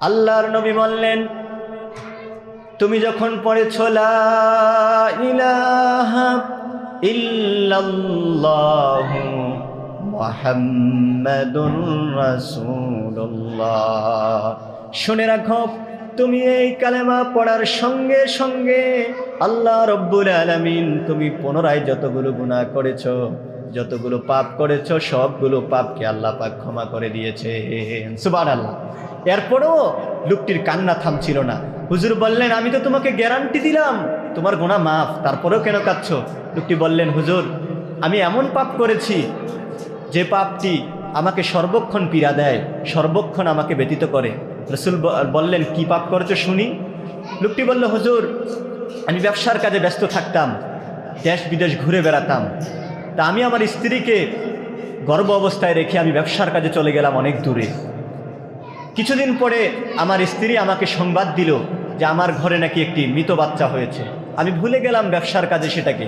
আল্লাহর নবী বললেন, তুমি যখন পড়েছ লা ইলাহা ইল্লাল্লাহু মুহাম্মাদুর রাসূলুল্লাহ, শুনে রাখো, তুমি এই কালেমা পড়ার সঙ্গে সঙ্গে আল্লাহ রব্বুল আলামিন তুমি পুনরায় যতগুলো গুনাহ করেছো, যতগুলো পাপ করেছো, সবগুলো পাপকে আল্লাহ পাক ক্ষমা করে দিয়েছেন। সুবহানাল্লাহ। এরপরেও লোকটির কান্না থামছিল না। হুজুর বললেন, আমি তো তোমাকে গ্যারান্টি দিলাম তোমার গুনাহ মাফ, তারপরেও কেন কাঁদছো? লোকটি বললেন, হুজুর আমি এমন পাপ করেছি যে পাপটি আমাকে সর্বক্ষণ পীড়া দেয়, সর্বক্ষণ আমাকে ব্যতীত করে। রাসূল বললেন, কি পাপ করেছো শুনি? লোকটি বলল, হুজুর আমি ব্যবসার কাজে ব্যস্ত থাকতাম, দেশ বিদেশ ঘুরে বেড়াতাম, তা আমি আমার স্ত্রীকে গর্ভ অবস্থায় রেখে আমি ব্যবসার কাজে চলে গেলাম অনেক দূরে। কিছুদিন পরে আমার স্ত্রী আমাকে সংবাদ দিল যে আমার ঘরে নাকি একটি মৃত বাচ্চা হয়েছে। আমি ভুলে গেলাম ব্যবসার কাজে সেটাকে।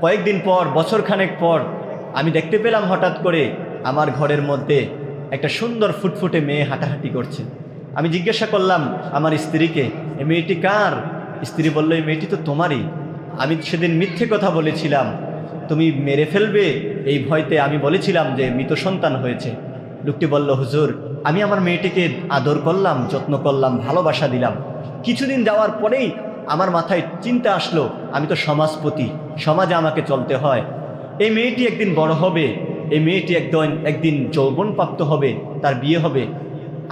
কয়েকদিন পর, বছরখানেক পর আমি দেখতে পেলাম হঠাৎ করে আমার ঘরের মধ্যে একটা সুন্দর ফুটফুটে মেয়ে হাঁটাহাঁটি করছে। আমি জিজ্ঞাসা করলাম আমার স্ত্রীকে, এই মেয়েটি কার? স্ত্রী বলল, এই মেয়েটি তো তোমারই। আমি সেদিন মিথ্যে কথা বলেছিলাম, তুমি মেরে ফেলবে এই ভয়তে আমি বলেছিলাম যে মৃত সন্তান হয়েছে। লোকটি বলল, হুজুর আমি আমার মেয়েটিকে আদর করলাম, যত্ন করলাম, ভালোবাসা দিলাম। কিছুদিন যাওয়ার পরেই আমার মাথায় চিন্তা আসলো, আমি তো সমাজপতি, সমাজে আমাকে চলতে হয়। এই মেয়েটি একদিন বড় হবে, এই মেয়েটি একদিন যৌবনপ্রাপ্ত হবে, তার বিয়ে হবে।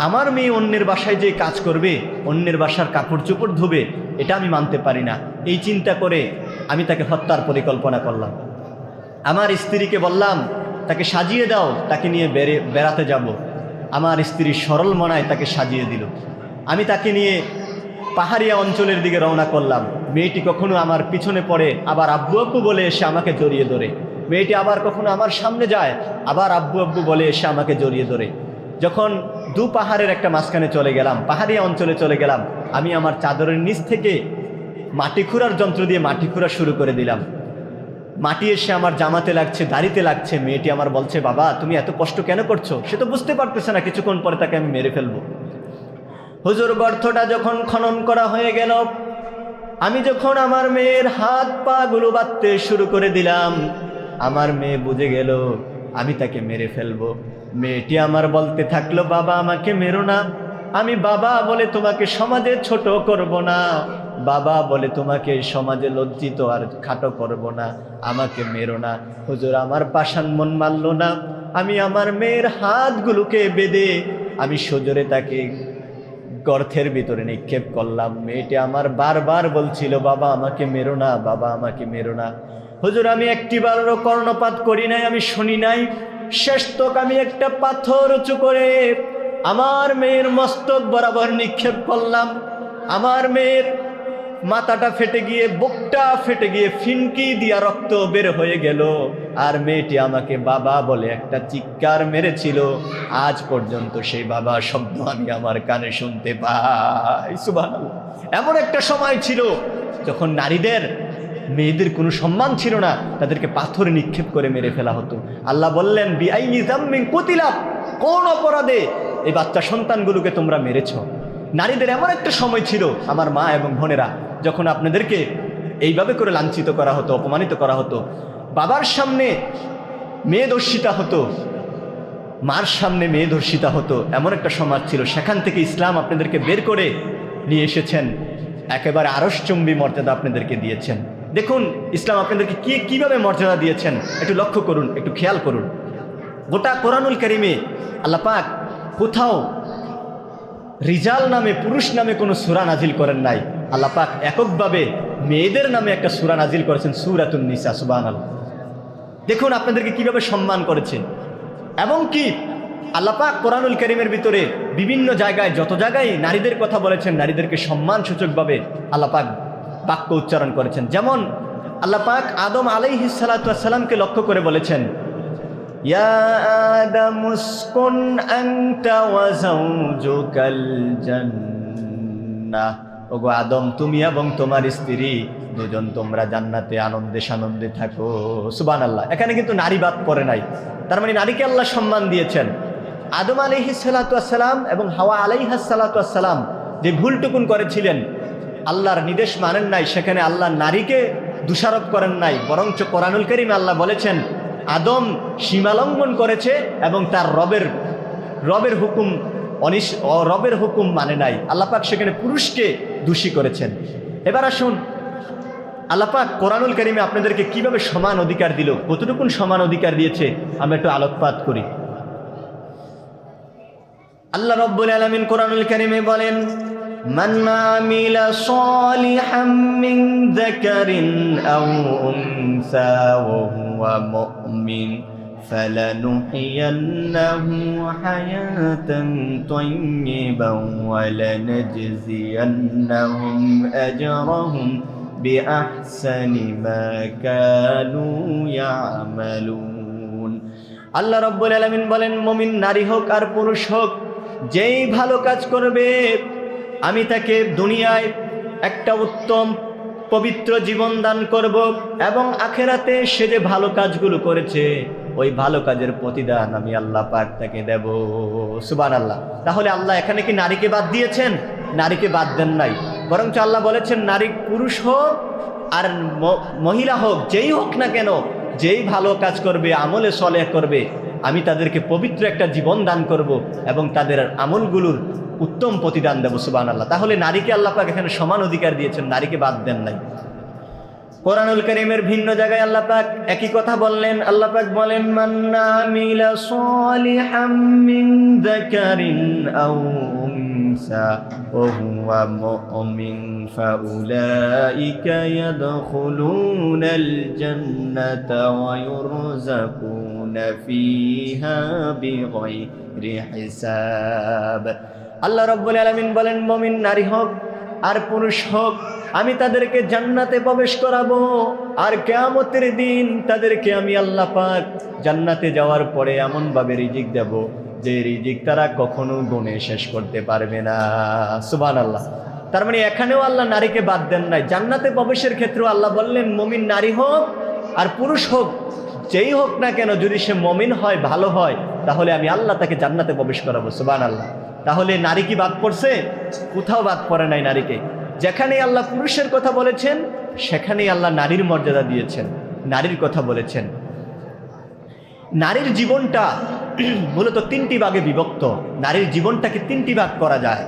আমার মেয়ে অন্যের বাসায় যে কাজ করবে, অন্যের বাসার কাপড় চোপড় ধুবে, এটা আমি মানতে পারি না। এই চিন্তা করে আমি তাকে হত্যার পরিকল্পনা করলাম। আমার স্ত্রীকে বললাম, তাকে সাজিয়ে দাও, তাকে নিয়ে বেড়াতে যাব। আমার স্ত্রী সরল মনায় তাকে সাজিয়ে দিল। আমি তাকে নিয়ে পাহাড়িয়া অঞ্চলের দিকে রওনা করলাম। মেয়েটি কখনো আমার পিছনে পড়ে, আবার আব্বু আব্বু বলে এসে আমাকে জড়িয়ে ধরে। মেয়েটি আবার কখনো আমার সামনে যায়, আবার আব্বু আব্বু বলে এসে আমাকে জড়িয়ে ধরে। যখন দু পাহাড়ের একটা মাঝখানে চলে গেলাম, পাহাড়িয়া অঞ্চলে চলে গেলাম, আমি আমার চাদরের নিচ থেকে মাটি খুঁড়ার যন্ত্র দিয়ে মাটি খুঁড়া শুরু করে দিলাম। মাটি এসে আমার জামাতে লাগছে, দাড়িতে লাগছে। মেয়েটি আমার বলছে, বাবা তুমি এত কষ্ট কেন করছো? সে তো বুঝতে পারতেছে না কিছুক্ষণ পরে তাকে আমি মেরে ফেলবো। হুজুর গর্তটা যখন খনন করা হয়ে গেল, আমি যখন আমার মেয়ের হাত পা গুলো বাঁধতে শুরু করে দিলাম, আমার মেয়ে বুঝে গেল আমি তাকে মেরে ফেলবো। মেয়েটি আমার বলতে থাকলো, বাবা আমাকে মেরো না, আমি বাবা বলে তোমাকে সমাজে ছোট করব না, বাবা বলে তোমাকে সমাজে লজ্জিত আর খাটো করব না, আমাকে মেরো না। হুজুর আমার পাষাণ মন মানল না। আমি আমার মেয়ের হাতগুলোকে বেঁধে আমি সজোরে তাকে গর্তের ভিতরে নিক্ষেপ করলাম। মেয়েটি আমার বারবার বলছিল, বাবা আমাকে মেরো না, বাবা আমাকে মেরো না। হুজুর আমি একটিবারও কর্ণপাত করি নাই, আমি শুনি নাই। শেষ তক আমি একটা পাথর উঁচু করে আমার মেয়ের মস্তক বরাবর নিক্ষেপ করলাম। আমার মেয়ের মাথাটা ফেটে গিয়ে, বুকটা ফেটে গিয়ে ফিনকি দিয়া রক্ত বের হয়ে গেল। আর মেয়েটি আমাকে বাবা বলে একটা চিৎকার মেরেছিল। আজ পর্যন্ত সেই বাবা শব্দ আমি আমার কানে শুনতে পাই। সুবহানাল্লাহ। এমন একটা সময় ছিল যখন নারীদের, মেয়েদের কোনো সম্মান ছিল না, তাদেরকে পাথর নিক্ষেপ করে মেরে ফেলা হতো। আল্লাহ বললেন, বিআইনি যামমিন কুতিলাত, কোন অপরাধে এই বাচ্চা সন্তানগুলোকে তোমরা মেরেছ? নারীদের এমন একটা সময় ছিল আমার মা এবং বোনেরা, যখন আপনাদেরকে এইভাবে করে লাঞ্ছিত করা হতো, অপমানিত করা হতো। বাবার সামনে মেয়ে ধর্ষিতা হতো, মার সামনে মেয়ে ধর্ষিতা হতো। এমন একটা সমাজ ছিল। সেখান থেকে ইসলাম আপনাদেরকে বের করে নিয়ে এসেছেন, একেবারে আরশচুম্বী মর্যাদা আপনাদেরকে দিয়েছেন। দেখুন ইসলাম আপনাদেরকে কিভাবে মর্যাদা দিয়েছেন, একটু লক্ষ্য করুন, একটু খেয়াল করুন। গোটা কোরআনুল কারীমে আল্লাহ পাক কোথাও রিজাল নামে, পুরুষ নামে কোনো সূরা নাজিল করেন নাই। আল্লাহ পাক এককভাবে মেয়েদের নামে একটা সূরা নাজিল করেছেন, সূরাতুন নিসা। সুবহানাল্লাহ। দেখুন আপনাদেরকে কিভাবে সম্মান করেছে। এবং কি আল্লাহ পাক কোরআনুল কারীমের ভিতরে বিভিন্ন জায়গায়, যত জায়গায় নারীদের কথা বলেছেন, নারীদেরকে সম্মানসূচকভাবে আল্লাহ পাক বাক্য উচ্চারণ করেছেন। যেমন আল্লাহ পাক আদম আলাইহিস সালাতু ওয়াস সালামকে লক্ষ্য করে বলেছেন, ইয়া আদম উসকুন আনতা ওয়া যাওজুকাল জান্নাহ, ওগো আদম তুমি এবং তোমার স্ত্রী দুজন তোমরা জান্নাতে আনন্দে সানন্দে থাকো। সুবহানাল্লাহ। এখানে কিন্তু নারী বাদ পড়ে নাই, তার মানে নারীকে আল্লাহ সম্মান দিয়েছেন। আদম আলাইহিস সালাতু ওয়াস সালাম এবং হাওয়া আলাইহাস সালাতু ওয়াস সালাম যে ভুলটুকুন করেছিলেন, আল্লাহর নির্দেশ মানেন নাই, সেখানে আল্লাহ নারীকে দোষারোপ করেন নাই, বরঞ্চ কোরআনুল কারীমে আল্লাহ বলেছেন আদম সীমালঙ্ঘন করেছে এবং তার রবের হুকুম মানে নাই। আল্লাহ পাক সেখানে পুরুষকে দোষী করেছেন। এবার আসুন, আল্লাহ পাক কোরআনুল কারীমে আপনাদেরকে কিভাবে সমান অধিকার দিল, কতটুকুন সমান অধিকার দিয়েছে আমরা একটু আলোকপাত করি। আল্লাহ রাব্বুল আলামিন কোরআনুল কারীমে বলেন, মান আমিলা সালিহাম মিন যাকারিন আও উনসা ওয়া হুয়া মুমিন ফালানুহইয়ান্নাহু হায়াতান তাইয়্যিবান ওয়া লানাজজিয়ান্নাহুম আজরাহুম বিআহসানি মা কানু ইয়ামালুন। আল্লাহ রাব্বুল আলামিন বলেন, মুমিন নারী হোক আর পুরুষ হোক, যেই ভালো কাজ করবে আমি তাকে দুনিয়ায় একটা উত্তম পবিত্র জীবন দান করব এবং আখেরাতে সে যে ভালো কাজগুলো করেছে ওই ভালো কাজের প্রতিদান আমি আল্লাহ পাক তাকে দেব। সুবহানাল্লাহ। তাহলে আল্লাহ এখানে কি নারীকে বাদ দিয়েছেন? নারীকে বাদ দেন নাই, বরঞ্চ আল্লাহ বলেছেন নারী পুরুষ হোক আর মহিলা হোক, যেই হোক না কেন, যেই ভালো কাজ করবে, আমলে সলেহ করবে, আমি তাদেরকে পবিত্র একটা জীবন দান করব এবং তাদের আমলগুলোর উত্তম প্রতিদান দেব। সুবহানাল্লাহ। তাহলে নারীকে আল্লাহ পাক এখানে সমান অধিকার দিয়েছেন, নারীকে বাদ দেন নাই। কোরআনুল কারীমের ভিন্ন জায়গায় আল্লাহ পাক একই কথা বললেন। আল্লাহ পাক বলেন, মান আমিলা সালিহাম মিন যাকারিন আও উনসা ওয়া হুয়া মুমিন ফাউলাইকা ইয়াদখুলুনাল জান্নাতা ওয়া ইউরযাকুনা ফিহা বিগাইরি হিসাব। আল্লাহ রাব্বুল আলামিন বলেন, মুমিন নারী হোক আর পুরুষ হোক, আমি তাদেরকে জান্নাতে প্রবেশ করাবো, আর কিয়ামতের দিন তাদেরকে আমি আল্লাহ পাক জান্নাতে যাওয়ার পরে এমনভাবে রিজিক দেব যে রিজিক তারা কখনো গুণে শেষ করতে পারবে না। সুবহানাল্লাহ। তার মানে এখানেও আল্লাহ নারীকে বাদ দেন নাই। জান্নাতে প্রবেশের ক্ষেত্রেও আল্লাহ বললেন মুমিন নারী হোক আর পুরুষ হোক, যেই হোক না কেন, যদি সে মুমিন হয়, ভালো হয়, তাহলে আমি আল্লাহ তাকে জান্নাতে প্রবেশ করাবো। সুবহানাল্লাহ। তাহলে নারী কি বাদ পড়ছে? কোথাও বাদ পড়ে নাই নারীকে। যেখানে আল্লাহ পুরুষের কথা বলেছেন সেখানেই আল্লাহ নারীর মর্যাদা দিয়েছেন, নারীর কথা বলেছেন। নারীর জীবনটা মূলত তিনটি ভাগে বিভক্ত। নারীর জীবনটাকে তিনটি ভাগ করা যায়।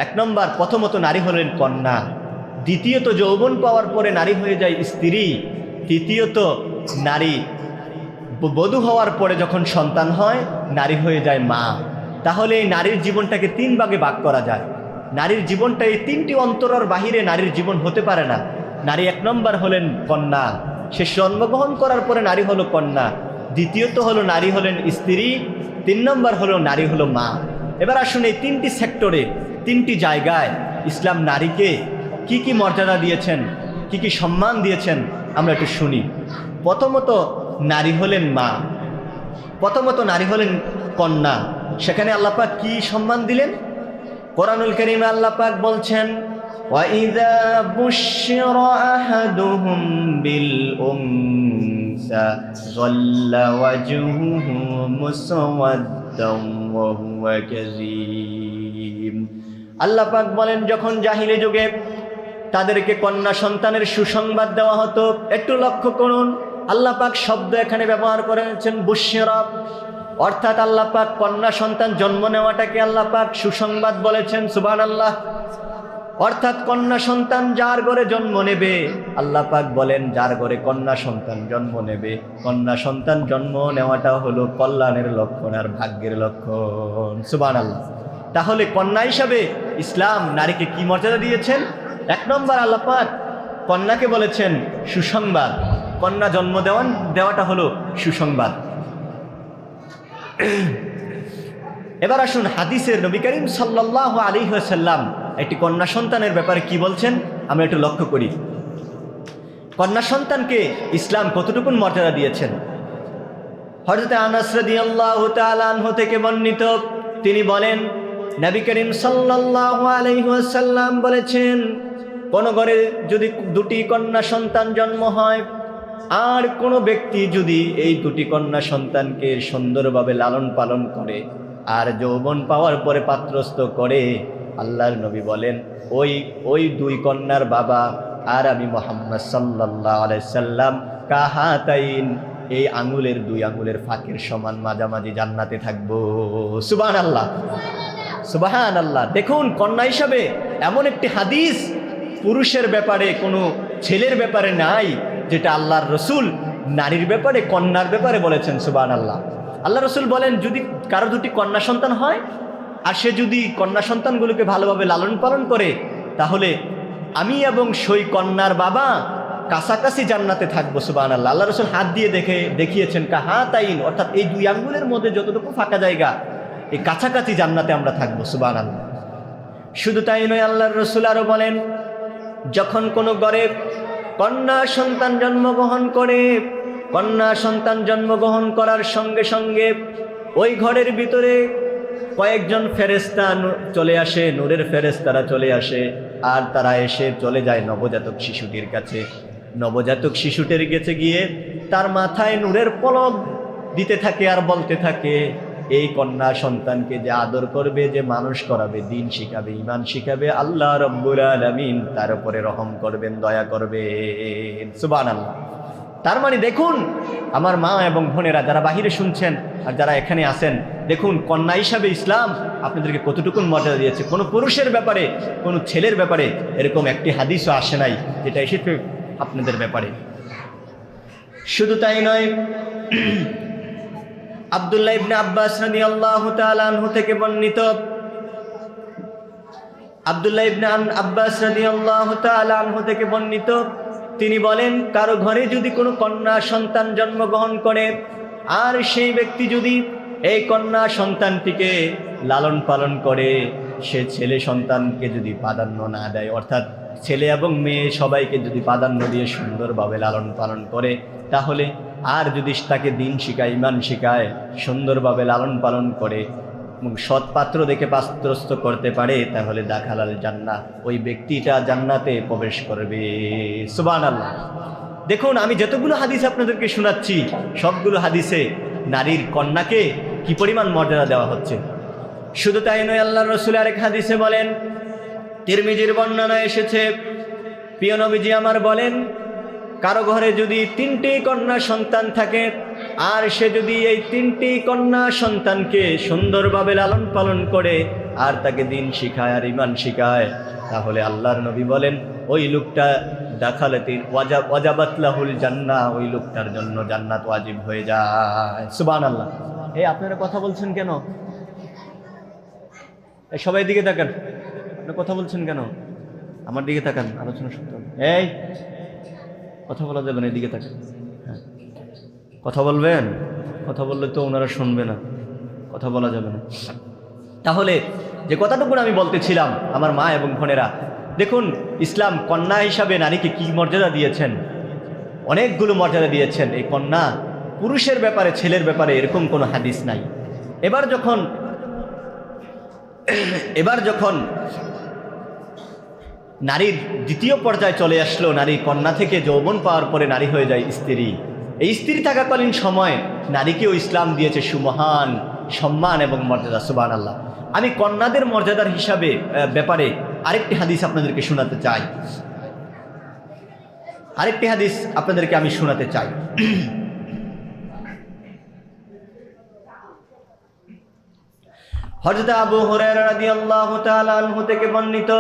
এক নম্বর, প্রথমত নারী হলেন কন্যা, দ্বিতীয়ত যৌবন পাওয়ার পরে নারী হয়ে যায় স্ত্রী, তৃতীয়ত নারী বধূ হওয়ার পরে যখন সন্তান হয় নারী হয়ে যায় মা। তাহলে এই নারীর জীবনটাকে তিন ভাগে ভাগ করা যায়। নারীর জীবনটা এই তিনটি অন্তরের বাহিরে নারীর জীবন হতে পারে না। নারী এক নম্বর হলেন কন্যা, সে জন্মগ্রহণ করার পরে নারী হলো কন্যা, দ্বিতীয়ত হলো নারী হলেন স্ত্রী, তিন নম্বর হলো নারী হলো মা। এবার আসুন, এই তিনটি সেক্টরে, তিনটি জায়গায় ইসলাম নারীকে কি কি মর্যাদা দিয়েছেন, কি কি সম্মান দিয়েছেন আমরা একটু শুনি। প্রথমত নারী হলেন মা, প্রথমত নারী হলেন কন্যা। সেখানে আল্লাহ পাক কি সম্মান দিলেন? কোরআনুল কারীমে আল্লাহ পাক বলছেন, ওয়াইযা বুশিরা আহাদুহুম বিল উনসা যাল্লা ওয়াজহুহু মুসওয়াদ্দান ওয়া হুয়া কাযীম। আল্লাহ পাক বলেন, যখন জাহিলি যুগে তাদেরকে কন্যা সন্তানের সুসংবাদ দেওয়া হতো, একটু লক্ষ্য করুন, আল্লাহ পাক শব্দ এখানে ব্যবহার করেছেন বুশিরা, অর্থাৎ আল্লাহ পাক কন্যা সন্তান জন্ম নেওয়াটাকে আল্লাহ পাক সুসংবাদ বলেছেন। সুবহানাল্লাহ। অর্থাৎ কন্যা সন্তান যার ঘরে জন্ম নেবে, আল্লাহ পাক বলেন যার ঘরে কন্যা সন্তান জন্ম নেবে, কন্যা সন্তান জন্ম নেওয়াটা হলো কল্যাণের লক্ষণ আর ভাগ্যের লক্ষণ। সুবহানাল্লাহ। তাহলে কন্যা হিসাবে ইসলাম নারীকে কি মর্যাদা দিয়েছেন? এক নম্বর, আল্লাহ পাক কন্যাকে বলেছেন সুসংবাদ। কন্যা জন্ম দেওয়াটা হলো সুসংবাদ। এবার আসুন, হাদিসের নবী করিম সাল্লাল্লাহু আলাইহি ওয়াসাল্লাম একটি কন্যা সন্তানের ব্যাপারে কি বলছেন আমরা একটু লক্ষ্য করি। কন্যা সন্তানকে ইসলাম কতটুকুন মর্যাদা দিয়েছেন। হযরত আনাস রাদিয়াল্লাহু তাআলা আনহু থেকে বর্ণিত, তিনি বলেন নবী করিম সাল্লাল্লাহু আলাইহি ওয়াসাল্লাম বলেছেন, কোন ঘরে যদি দুটি কন্যা সন্তান জন্ম হয় আর কোনো ব্যক্তি যদি এই দুটি কন্যা সন্তানকে সুন্দরভাবে লালন পালন করে আর যৌবন পাওয়ার পরে পাত্রস্থ করে, আল্লাহর নবী বলেন ওই দুই কন্যার বাবা আর আমি মুহাম্মদ সাল্লাল্লাহু আলাইহি সাল্লাম কাহাতাইন, এই আঙ্গুলের দুই আঙ্গুলের ফাঁকের সমান মাঝামাঝি জান্নাতে থাকবো। সুবহানাল্লাহ, সুবহানাল্লাহ। দেখুন, কন্যা হিসাবে এমন একটি হাদিস পুরুষের ব্যাপারে কোনো ছেলের ব্যাপারে নাই, যেটা আল্লাহর রসুল নারীর ব্যাপারে কন্যার ব্যাপারে বলেছেন। সুবহানাল্লাহ। আল্লাহ রসুল বলেন, যদি কারো দুটি কন্যা সন্তান হয় আর সে যদি কন্যা সন্তানগুলোকে ভালোভাবে লালন পালন করে, তাহলে আমি এবং সেই কন্যার বাবা কাছাকাছি জান্নাতে থাকবো। সুবহানাল্লাহ। আল্লাহ রসুল হাত দিয়ে দেখিয়েছেন কাহাতাইন, অর্থাৎ এই দুই আঙ্গুলের মধ্যে যতটুকু ফাঁকা জায়গা, এই কাছাকাছি জান্নাতে আমরা থাকবো। সুবহানাল্লাহ। শুধু তাই নয়, আল্লাহর রসুল আরও বলেন, যখন কোনো ঘরে কন্যা সন্তান জন্মগ্রহণ করে, কন্যা সন্তান জন্মগ্রহণ করার সঙ্গে সঙ্গে ওই ঘরের ভিতরে কয়েকজন ফেরেশতা চলে আসে, নূরের ফেরেশতারা চলে আসে, আর তারা এসে চলে যায় নবজাতক শিশুটির কাছে। নবজাতক শিশুটির কাছে গিয়ে তার মাথায় নূরের পলক দিতে থাকে আর বলতে থাকে, এই কন্যা সন্তানকে যে আদর করবে, যে মানুষ করাবে, দিন শিখাবে, ঈমান শিখাবে, আল্লাহ রব্বুল আলামিন তার উপরে রহম করবেন, দয়া করবেন। সুবহানাল্লাহ। তার মানে দেখুন আমার মা এবং বোনেরা, যারা বাহিরে শুনছেন আর যারা এখানে আছেন, দেখুন কন্যা হিসাবে ইসলাম আপনাদেরকে কতটুকুন মর্যাদা দিয়েছে। কোনো পুরুষের ব্যাপারে, কোনো ছেলের ব্যাপারে এরকম একটি হাদিসও আসে নাই যেটা এসেছে আপনাদের ব্যাপারে। শুধু তাই নয়, আব্দুল্লাহ ইবনে আব্বাস রাদিয়াল্লাহু তাআলা আনহু থেকে বর্ণিত, আব্দুল্লাহ ইবনে আব্বাস রাদিয়াল্লাহু তাআলা আনহু থেকে বর্ণিত, তিনি বলেন, কারো ঘরে যদি কোনো কন্যা সন্তান জন্মগ্রহণ করে আর সেই ব্যক্তি যদি এই কন্যা সন্তানটিকে লালন পালন করে, সে ছেলে সন্তানকে যদি প্রাধান্য না দেয়, অর্থাৎ ছেলে এবং মেয়ে সবাইকে যদি প্রাধান্য দিয়ে সুন্দরভাবে লালন পালন করে, তাহলে আর যদি তাকে দিন শিখায়, ঈমান শিখায়, সুন্দরভাবে লালন পালন করে, সৎ পাত্র দেখে পাত্রস্থ করতে পারে, তাহলে দাখালাল জান্নাহ, ওই ব্যক্তিটা জান্নাতে প্রবেশ করবে। সুবহানাল্লাহ। দেখুন, আমি যতগুলো হাদিস আপনাদেরকে শোনাচ্ছি, সবগুলো হাদিসে নারীর কন্যাকে কি পরিমাণ মর্যাদা দেওয়া হচ্ছে। শুধু তাই নয়, আল্লাহর রাসূল আরেক হাদিসে বলেন, তিরমিজির বর্ণনা এসেছে, প্রিয় নবীজি আমার বলেন, কারো ঘরে যদি 3টি কন্যা সন্তান থাকে আর সে যদি এই 3টি কন্যা সন্তানকে সুন্দরভাবে লালন পালন করে আর তাকে দিন শিখায় আর ঈমান শিখায়, তাহলে আল্লাহর নবী বলেন, ওই লোকটা দাখালাতিল ওয়াজাবাত লাহুল জান্নাহ, ওই লোকটার জন্য জান্নাত ওয়াজিব হয়ে যায়। সুবহানাল্লাহ। এই আপনারা কথা বলছেন কেন? এই সবাই দিকে তাকান, আপনি কথা বলছেন কেন? আমার দিকে তাকান, আলোচনা শুনতে হবে। এই কথা বলা যাবে না, এদিকে তাকান। হ্যাঁ, কথা বলবেন, কথা বললে তো ওনারা শুনবে না, কথা বলা যাবে না। তাহলে যে কথাটুকু আমি বলতেছিলাম, আমার মা এবং বোনেরা, দেখুন ইসলাম কন্যা হিসাবে নারীকে কি মর্যাদা দিয়েছেন, অনেকগুলো মর্যাদা দিয়েছেন। এই কন্যা পুরুষের ব্যাপারে, ছেলের ব্যাপারে এরকম কোনো হাদিস নাই। এবার যখন নারীর দ্বিতীয় পর্যায়ে চলে আসলো, নারী কন্যা থেকে যৌবন পাওয়ার পরে নারী হয়ে যায় স্ত্রী। এই স্ত্রী থাকাকালীন সময় নারীকেও ইসলাম দিয়েছে সুমহান সম্মান এবং মর্যাদা। সুবহানাল্লাহ। আমি কন্যাদের মর্যাদার ব্যাপারে আরেকটি হাদিস আপনাদেরকে শোনাতে চাই, আরেকটি হাদিস আপনাদেরকে আমি শোনাতে চাই। হযরত আবু হুরায়রা রাদিয়াল্লাহু তাআলা আনহু থেকে বর্ণিত,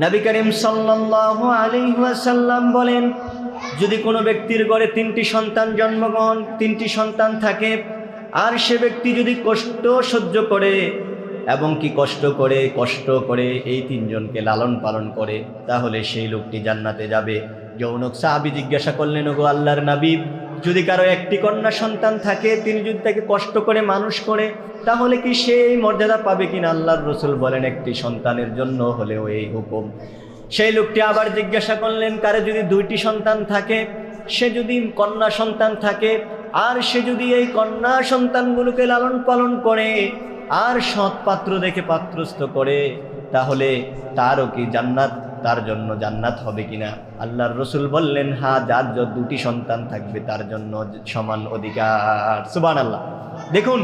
নবী করিম সাল্লাল্লাহু আলাইহি ওয়াসাল্লাম বলেন, যদি কোনো ব্যক্তির ঘরে 3টি সন্তান থাকে আর সে ব্যক্তি যদি কষ্ট সহ্য করে এবং কি কষ্ট করে এই 3 জনকে লালন পালন করে, তাহলে সেই লোকটি জান্নাতে যাবে। যৌনক সাহাবী জিজ্ঞাসা করলেন, ওগো আল্লাহর নবী, যদি কারো একটি কন্যা সন্তান থাকে, তিনি যদি তাকে কষ্ট করে মানুষ করে, তাহলে কি সেই মর্যাদা পাবে কিনা? আল্লাহর রাসূল বলেন, একটি সন্তানের জন্য হলেও এই হুকুম। সেই লোকটি আবার জিজ্ঞাসা করলেন, কারো যদি 2টি সন্তান থাকে, সে যদি কন্যা সন্তান থাকে আর সে যদি এই কন্যা সন্তানগুলোকে লালন পালন করে আর সৎ পাত্র দেখে পাত্রস্থ করে, তাহলে তারও কি জান্নাত, তার জন্য জান্নাত হবে কিনা? আল্লাহর রাসূল বললেন, হ্যাঁ, যার 2টি সন্তান থাকবে তার জন্য সমান অধিকার। সুবহানাল্লাহ। দেখুন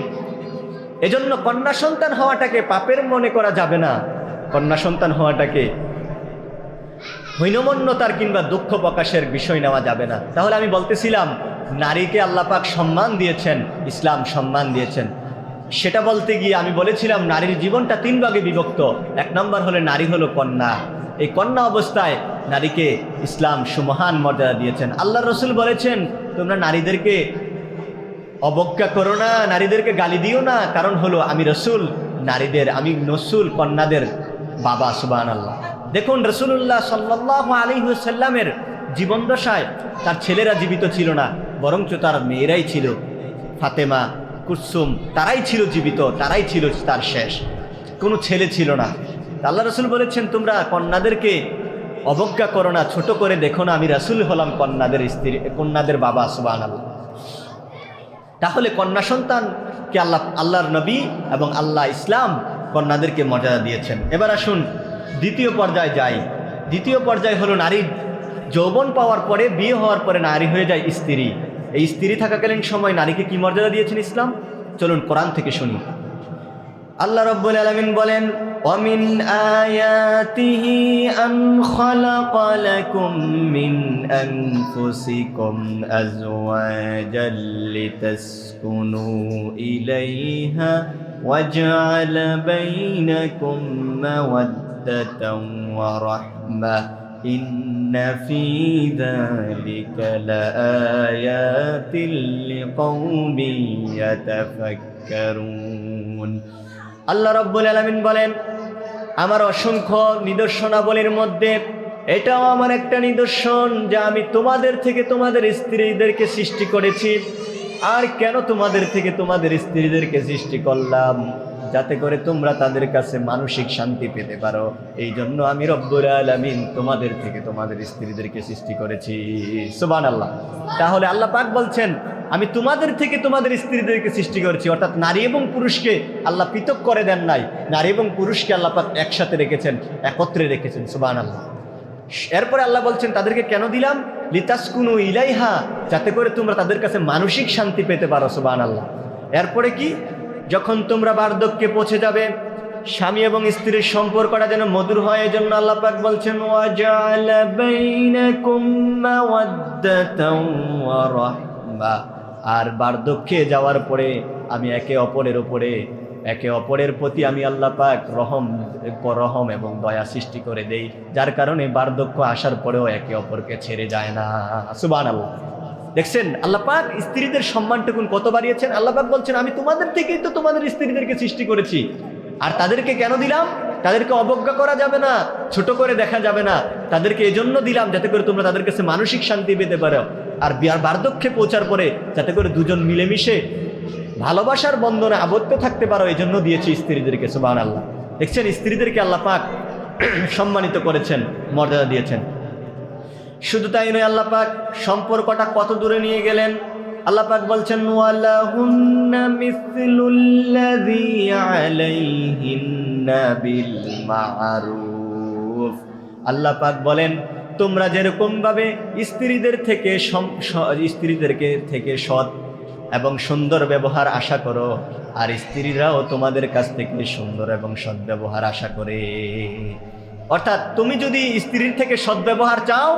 এজন্য কন্যা সন্তান হওয়াটাকে পাপের মনে করা যাবে না। কন্যা সন্তান হওয়াটাকে হীনমন্যতার কিংবা দুঃখ প্রকাশের বিষয় নেওয়া যাবে না। তাহলে আমি বলতেছিলাম নারীকে আল্লাহ পাক সম্মান দিয়েছেন, ইসলাম সম্মান দিয়েছেন। সেটা বলতে গিয়ে আমি বলেছিলাম নারীর জীবনটা 3 ভাগে বিভক্ত। 1 নম্বর হলে নারী হলো কন্যা। এই কন্যা অবস্থায় নারীকে ইসলাম সুমহান মর্যাদা দিয়েছেন। আল্লাহ রসুল বলেছেন তোমরা নারীদেরকে অবজ্ঞা করো না, নারীদেরকে গালি দিও না, কারণ হলো আমি রসুল, আমি রসুল কন্যাদের বাবা। সুবহানাল্লাহ। দেখুন রাসূলুল্লাহ সাল্লাল্লাহু আলাইহি ওয়াসাল্লামের জীবন দশায় তার ছেলেরা জীবিত ছিল না, বরঞ্চ তার মেয়েরাই ছিল, ফাতেমা, কুলসুম, তারাই ছিল জীবিত, তারাই ছিল তার শেষ, কোনো ছেলে ছিল না। আল্লাহ রসুল বলেছেন তোমরা কন্যাদেরকে অবজ্ঞা করো না, ছোট করে দেখো না, আমি রাসূল হলাম কন্যাদের বাবা। সুবহানাল্লাহ। তাহলে কন্যা সন্তানকে আল্লাহর নবী এবং আল্লাহ ইসলাম কন্যাদেরকে মর্যাদা দিয়েছেন। এবার আসুন দ্বিতীয় পর্যায়ে যাই। দ্বিতীয় পর্যায় হলো নারীর যৌবন পাওয়ার পরে, বিয়ে হওয়ার পরে নারী হয়ে যায় স্ত্রী। এই স্ত্রী থাকাকালীন সময় নারীকে কি মর্যাদা দিয়েছেন ইসলাম? চলুন কোরআন থেকে শুনি। আল্লাহ রাব্বুল আলামিন বলেন وَمِنْ آيَاتِهِ أَنْ خَلَقَ لَكُم مِّنْ أَنفُسِكُمْ أَزْوَاجًا لِتَسْكُنُوا إِلَيْهَا وَجَعَلَ بَيْنَكُم مَّوَدَّةً وَرَحْمَةً إِنَّ فِي ذَلِكَ لَآيَاتٍ لِقَوْمٍ يَتَفَكَّرُونَ। আল্লাহ রাব্বুল আলামিন বলেন আমার অসংখ্য নিদর্শনাবলীর মধ্যে এটাও আমার একটা নিদর্শন যে আমি তোমাদের থেকে তোমাদের স্ত্রীদেরকে সৃষ্টি করেছি। আর কেন তোমাদের থেকে তোমাদের স্ত্রীদেরকে সৃষ্টি করলাম? যাতে করে তোমরা তাদের কাছে মানসিক শান্তি পেতে পারো। এই জন্য আমি রব্বুল আলামিন তোমাদের থেকে তোমাদের স্ত্রীদেরকে সৃষ্টি করেছি। সুবহানাল্লাহ। তাহলে আল্লাহ পাক বলছেন আমি তোমাদের থেকে তোমাদের স্ত্রীদেরকে সৃষ্টি করেছি, অর্থাৎ নারী এবং পুরুষকে আল্লাহ পৃথক করে দেন নাই। নারী এবং পুরুষকে আল্লাহ পাক একসাথে রেখেছেন, একত্রে রেখেছেন। সুবহানাল্লাহ। এরপরে আল্লাহ বলছেন তাদেরকে কেন দিলাম? লিতাসকুনু ইলাইহা, যাতে করে তোমরা তাদের কাছে মানসিক শান্তি পেতে পারো। সুবহানাল্লাহ। এরপরে কি? যখন তোমরা বার্ধক্যে পৌঁছে যাবে, স্বামী এবং স্ত্রীর সম্পর্কটা যেন মধুর হয়, এই জন্য আল্লাহ পাক বলছেন ওয়াজআলা বাইনাকুম মাওয়াদ্দাতাও ওয়া রাহমা। আর বার্ধক্যে যাওয়ার পরে আমি একে অপরের প্রতি আমি আল্লাহ পাক রহম এবং দয়া সৃষ্টি করে দেই, যার কারণে বার্ধক্য আসার পরেও একে অপরকে ছেড়ে যায় না। সুবহানাল্লাহ। দেখছেন আল্লাহ পাক স্ত্রীদের সম্মানটুকুন কত বাড়িয়েছেন। আল্লাহ পাক বলছেন আমি তোমাদের থেকেই তো তোমাদের স্ত্রীদেরকে সৃষ্টি করেছি। আর তাদেরকে কেন দিলাম? তাদেরকে অবজ্ঞা করা যাবে না, ছোট করে দেখা যাবে না। তাদেরকে এজন্য দিলাম যাতে করে তোমরা তাদের কাছে মানসিক শান্তি পেতে পারো। আর বার্ধক্যে পৌঁছার পরে যাতে করে দুজন মিলেমিশে ভালোবাসার বন্ধনে আবদ্ধ থাকতে পারো, এই জন্য দিয়েছি স্ত্রীদেরকে। সুবহানাল্লাহ। দেখছেন স্ত্রীদেরকে আল্লাহ পাক সম্মানিত করেছেন, মর্যাদা দিয়েছেন। শুধু তাই নয়, আল্লাহ পাক সম্পর্কটা কত দূরে নিয়ে গেলেন। আল্লাহ পাক বলছেন ওয়ালাহুন্না মিসলুল্লাযী আলাইহিন্না বিল মা'রুফ। আল্লাহ পাক বলেন তোমরা যেরকম ভাবে স্ত্রীদেরকে থেকে সৎ এবং সুন্দর ব্যবহার আশা করো, আর স্ত্রীরাও তোমাদের কাছ থেকে সুন্দর এবং সৎ ব্যবহার আশা করে। অর্থাৎ তুমি যদি স্ত্রীর থেকে সৎ ব্যবহার চাও,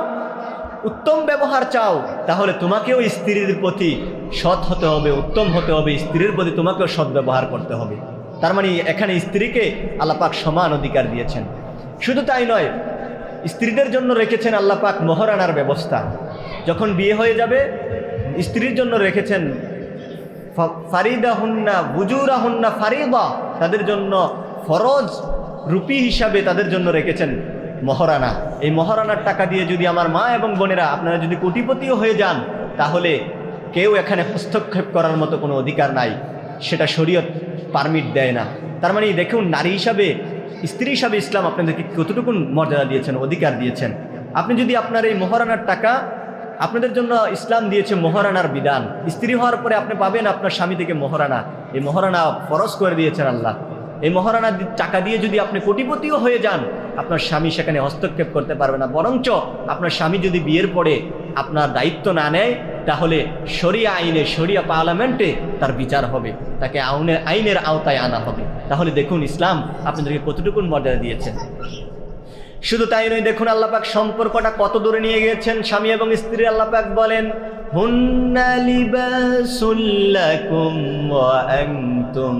উত্তম ব্যবহার চাও, তাহলে তোমাকেও স্ত্রীর প্রতি সৎ হতে হবে, উত্তম হতে হবে। স্ত্রীর প্রতি তোমাকেও সৎ ব্যবহার করতে হবে। তার মানে এখানে স্ত্রীকে আল্লাহ পাক সমান অধিকার দিয়েছেন। শুধু তাই নয়, স্ত্রীদের জন্য রেখেছেন আল্লাহ পাক মোহরানার ব্যবস্থা। যখন বিয়ে হয়ে যাবে স্ত্রীর জন্য রেখেছেন ফারিদাহুন্না বুজুরাহুন্না ফারিদা, তাদের জন্য ফরজ রুপি হিসাবে তাদের জন্য রেখেছেন মহারানা। এই মহারানার টাকা দিয়ে যদি আমার মা এবং বোনেরা আপনারা যদি কোটিপতিও হয়ে যান, তাহলে কেউ এখানে হস্তক্ষেপ করার মতো কোনো অধিকার নাই, সেটা শরীয়ত পারমিট দেয় না। তার মানে দেখুন নারী হিসাবে, স্ত্রী হিসাবে ইসলাম আপনাদেরকে কতটুকু মর্যাদা দিয়েছেন, অধিকার দিয়েছেন। আপনি যদি আপনার এই মহারানার টাকা, আপনাদের জন্য ইসলাম দিয়েছে মহারানার বিধান। স্ত্রী হওয়ার পরে আপনি পাবেন আপনার স্বামী থেকে মহারানা। এই মহারানা ফরজ করে দিয়েছেন আল্লাহ। এই মহারানার টাকা দিয়ে যদি আপনি কোটিপতিও হয়ে যান, আপনার স্বামী সেখানে হস্তক্ষেপ করতে পারবে না। বরঞ্চ আপনার স্বামী যদি বিয়ের পরে আপনার দায়িত্ব না নেয়, তাহলে শরিয়া আইনে, শরিয়া পার্লামেন্টে তার বিচার হবে, তাকে আইনের আওতায় আনা হবে। তাহলে দেখুন ইসলাম আপনাদেরকে কতটুকুন মর্যাদা দিয়েছেন। শুধু তাই নয়, দেখুন আল্লাহ পাক সম্পর্কটা কত দূরে নিয়ে গিয়েছেন। স্বামী এবং স্ত্রী আল্লাহ পাক বলেন হুন্না লিবাসুল লাকুম ওয়া আনতুম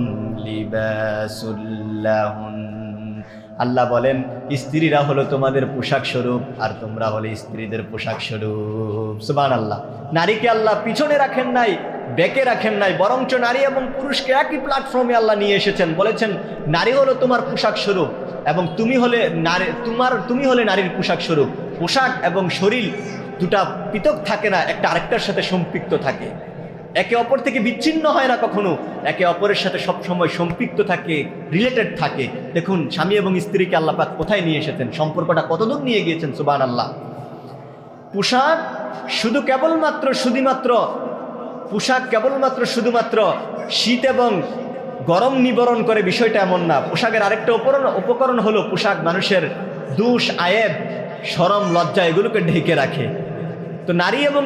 লিবাসুল লাহুন। আল্লাহ বলেন স্ত্রীরা হলো তোমাদের পোশাক স্বরূপ আর তোমরা হলে স্ত্রীদের পোশাক স্বরূপ। সুবহানাল্লাহ। নারীকে আল্লাহ পিছনে রাখেন নাই, বেঁকে রাখেন নাই, বরঞ্চ নারী এবং পুরুষকে একই প্ল্যাটফর্মে আল্লাহ নিয়ে এসেছেন। বলেছেন নারী হলো তোমার পোশাক স্বরূপ এবং তুমি হলে নারীর পোশাক স্বরূপ। পোশাক এবং শরীর দুটা পৃথক থাকে না, একটা আরেকটার সাথে সম্পৃক্ত থাকে, একে অপর থেকে বিচ্ছিন্ন হয় না কখনো, একে অপরের সাথে সবসময় সম্পৃক্ত থাকে, রিলেটেড থাকে। দেখুন স্বামী এবং স্ত্রীকে আল্লাহ পাক কোথায় নিয়ে এসেছেন, সম্পর্কটা কতদূর নিয়ে গিয়েছেন। সুবহানাল্লাহ। পোশাক কেবলমাত্র শুধুমাত্র শীত এবং গরম নিবারণ করে বিষয়টা এমন না। পোশাকের আরেকটা উপকরণ হলো পোশাক মানুষের দোষ, আয়েব, শরম, লজ্জা এগুলোকে ঢেকে রাখে। তো নারী এবং